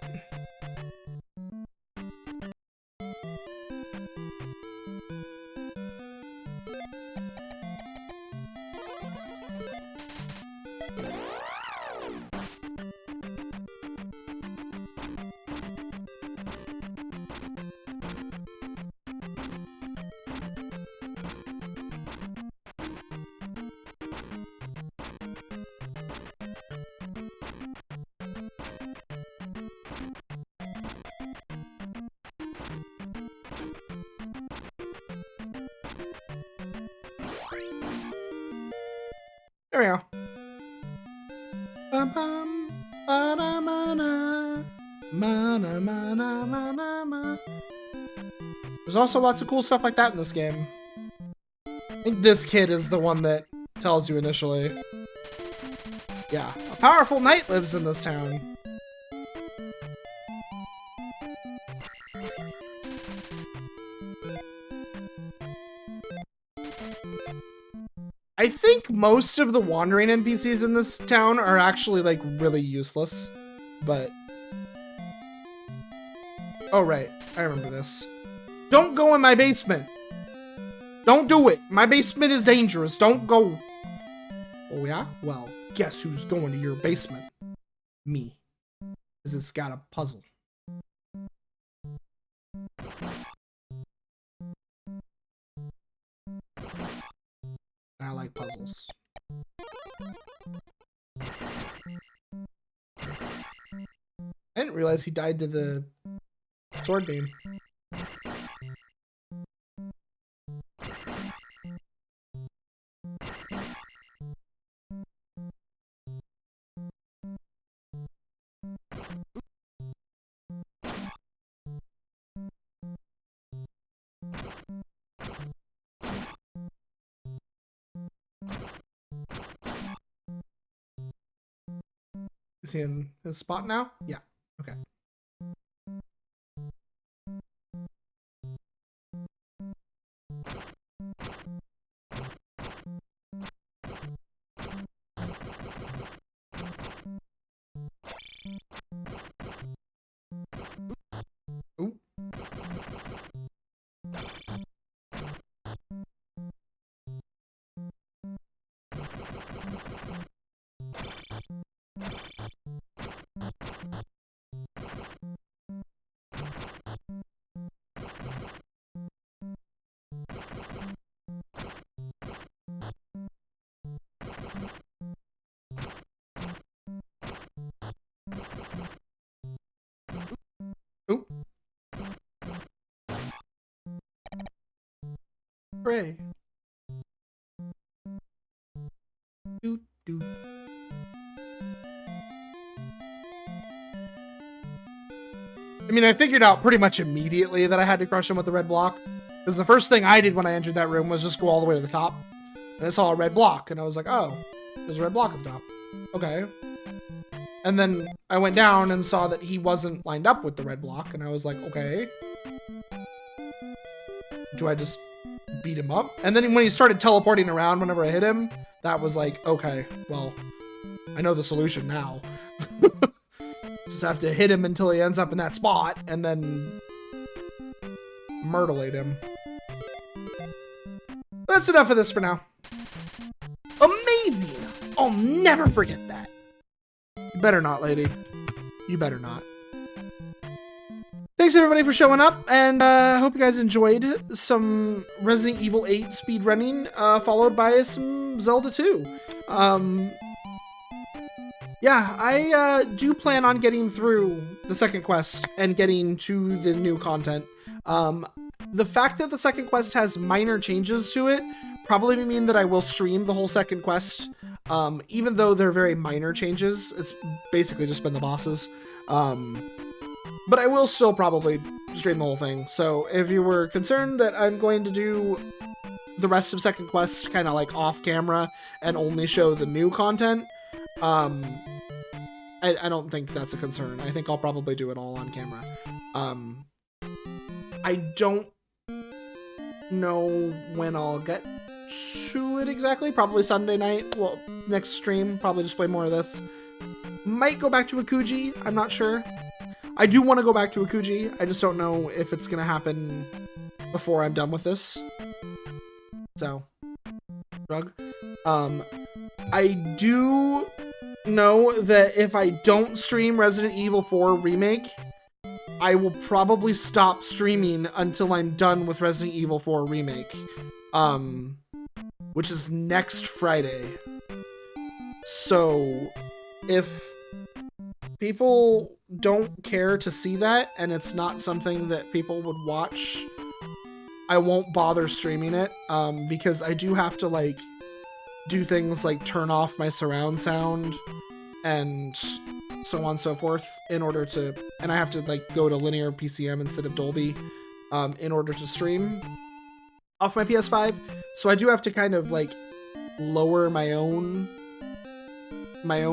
There we go. Bum, ba-da-ma-na, ma-na-ma-na-ma-na-ma. There's also lots of cool stuff like that in this game. I think this kid is the one that tells you initially. Yeah, a powerful knight lives in this town. I think most of the wandering NPCs in this town are actually, like, really useless, but... Oh, right. I remember this. Don't go in my basement! Don't do it! My basement is dangerous! Don't go! Oh, yeah? Well, guess who's going to your basement? Me. Because it's got a puzzle. I like puzzles. I didn't realize he died to the sword beam. Is he in his spot now? Yeah. Okay. Ooh. Ooh. Hooray. Doot, doot. I mean, I figured out pretty much immediately that I had to crush him with the red block. Because the first thing I did when I entered that room was just go all the way to the top. And I saw a red block, and I was like, oh, there's a red block at the top. Okay. And then I went down and saw that he wasn't lined up with the red block, and I was like, okay. Do I just beat him up? And then when he started teleporting around whenever I hit him, that was like, okay, well, I know the solution now. Just have to hit him until he ends up in that spot, and then myrtlate him. That's enough of this for now. Amazing! I'll never forget that. You better not, lady. You better not. Thanks everybody for showing up, and I hope you guys enjoyed some Resident Evil 8 speedrunning, followed by some Zelda 2. Yeah, I do plan on getting through the second quest and getting to the new content. The fact that the second quest has minor changes to it probably mean that I will stream the whole second quest, even though they're very minor changes. It's basically just been the bosses. But I will still probably stream the whole thing. So if you were concerned that I'm going to do the rest of second quest kind of like off camera and only show the new content, I don't think that's a concern. I think I'll probably do it all on camera. I don't know when I'll get to it exactly. Probably Sunday night. Well, next stream, probably just play more of this. Might go back to Akuji. I'm not sure. I do want to go back to Akuji. I just don't know if it's going to happen before I'm done with this. So, shrug. I do know that if I don't stream Resident Evil 4 Remake, I will probably stop streaming until I'm done with Resident Evil 4 Remake, which is next Friday. So, if people don't care to see that, and it's not something that people would watch, I won't bother streaming it, because I do have to, like, do things like turn off my surround sound and so on and so forth in order to, and I have to like go to linear PCM instead of Dolby in order to stream off my PS5. So I do have to kind of like lower my own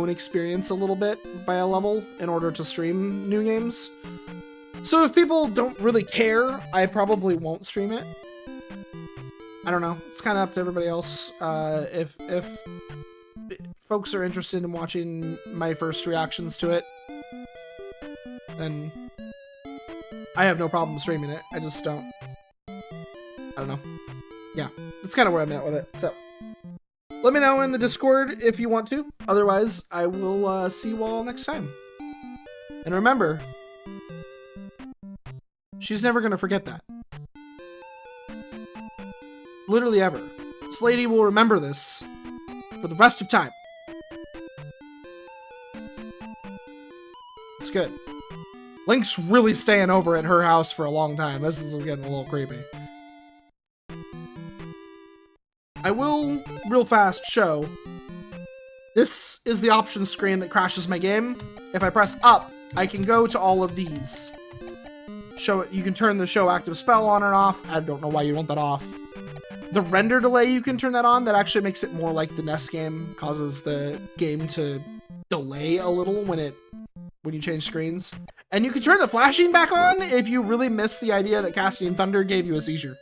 experience a little bit by a level in order to stream new games. So if people don't really care, I probably won't stream it. I don't know. It's kind of up to everybody else. If folks are interested in watching my first reactions to it, then I have no problem streaming it. I just don't. I don't know. Yeah, that's kind of where I'm at with it. So let me know in the Discord if you want to. Otherwise, I will see you all next time. And remember, she's never going to forget that. Literally ever. This lady will remember this for the rest of time. It's good. Link's really staying over at her house for a long time. This is getting a little creepy. I will, real fast, show. This is the options screen that crashes my game. If I press up, I can go to all of these. Show it. You can turn the show active spell on or off. I don't know why you want that off. The render delay, you can turn that on. That actually makes it more like the NES game. Causes the game to delay a little when you change screens. And you can turn the flashing back on if you really miss the idea that casting Thunder gave you a seizure.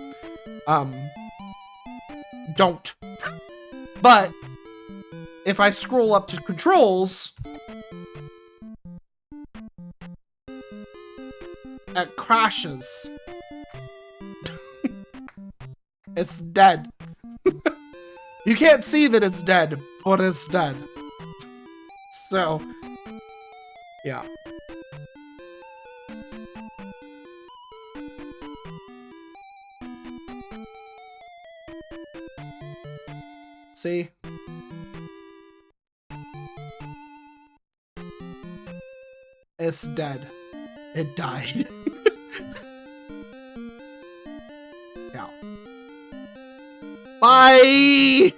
Don't. But if I scroll up to controls, it crashes. It's dead. You can't see that it's dead, but it's dead. So, yeah. See? It's dead. It died. Yeah. Bye!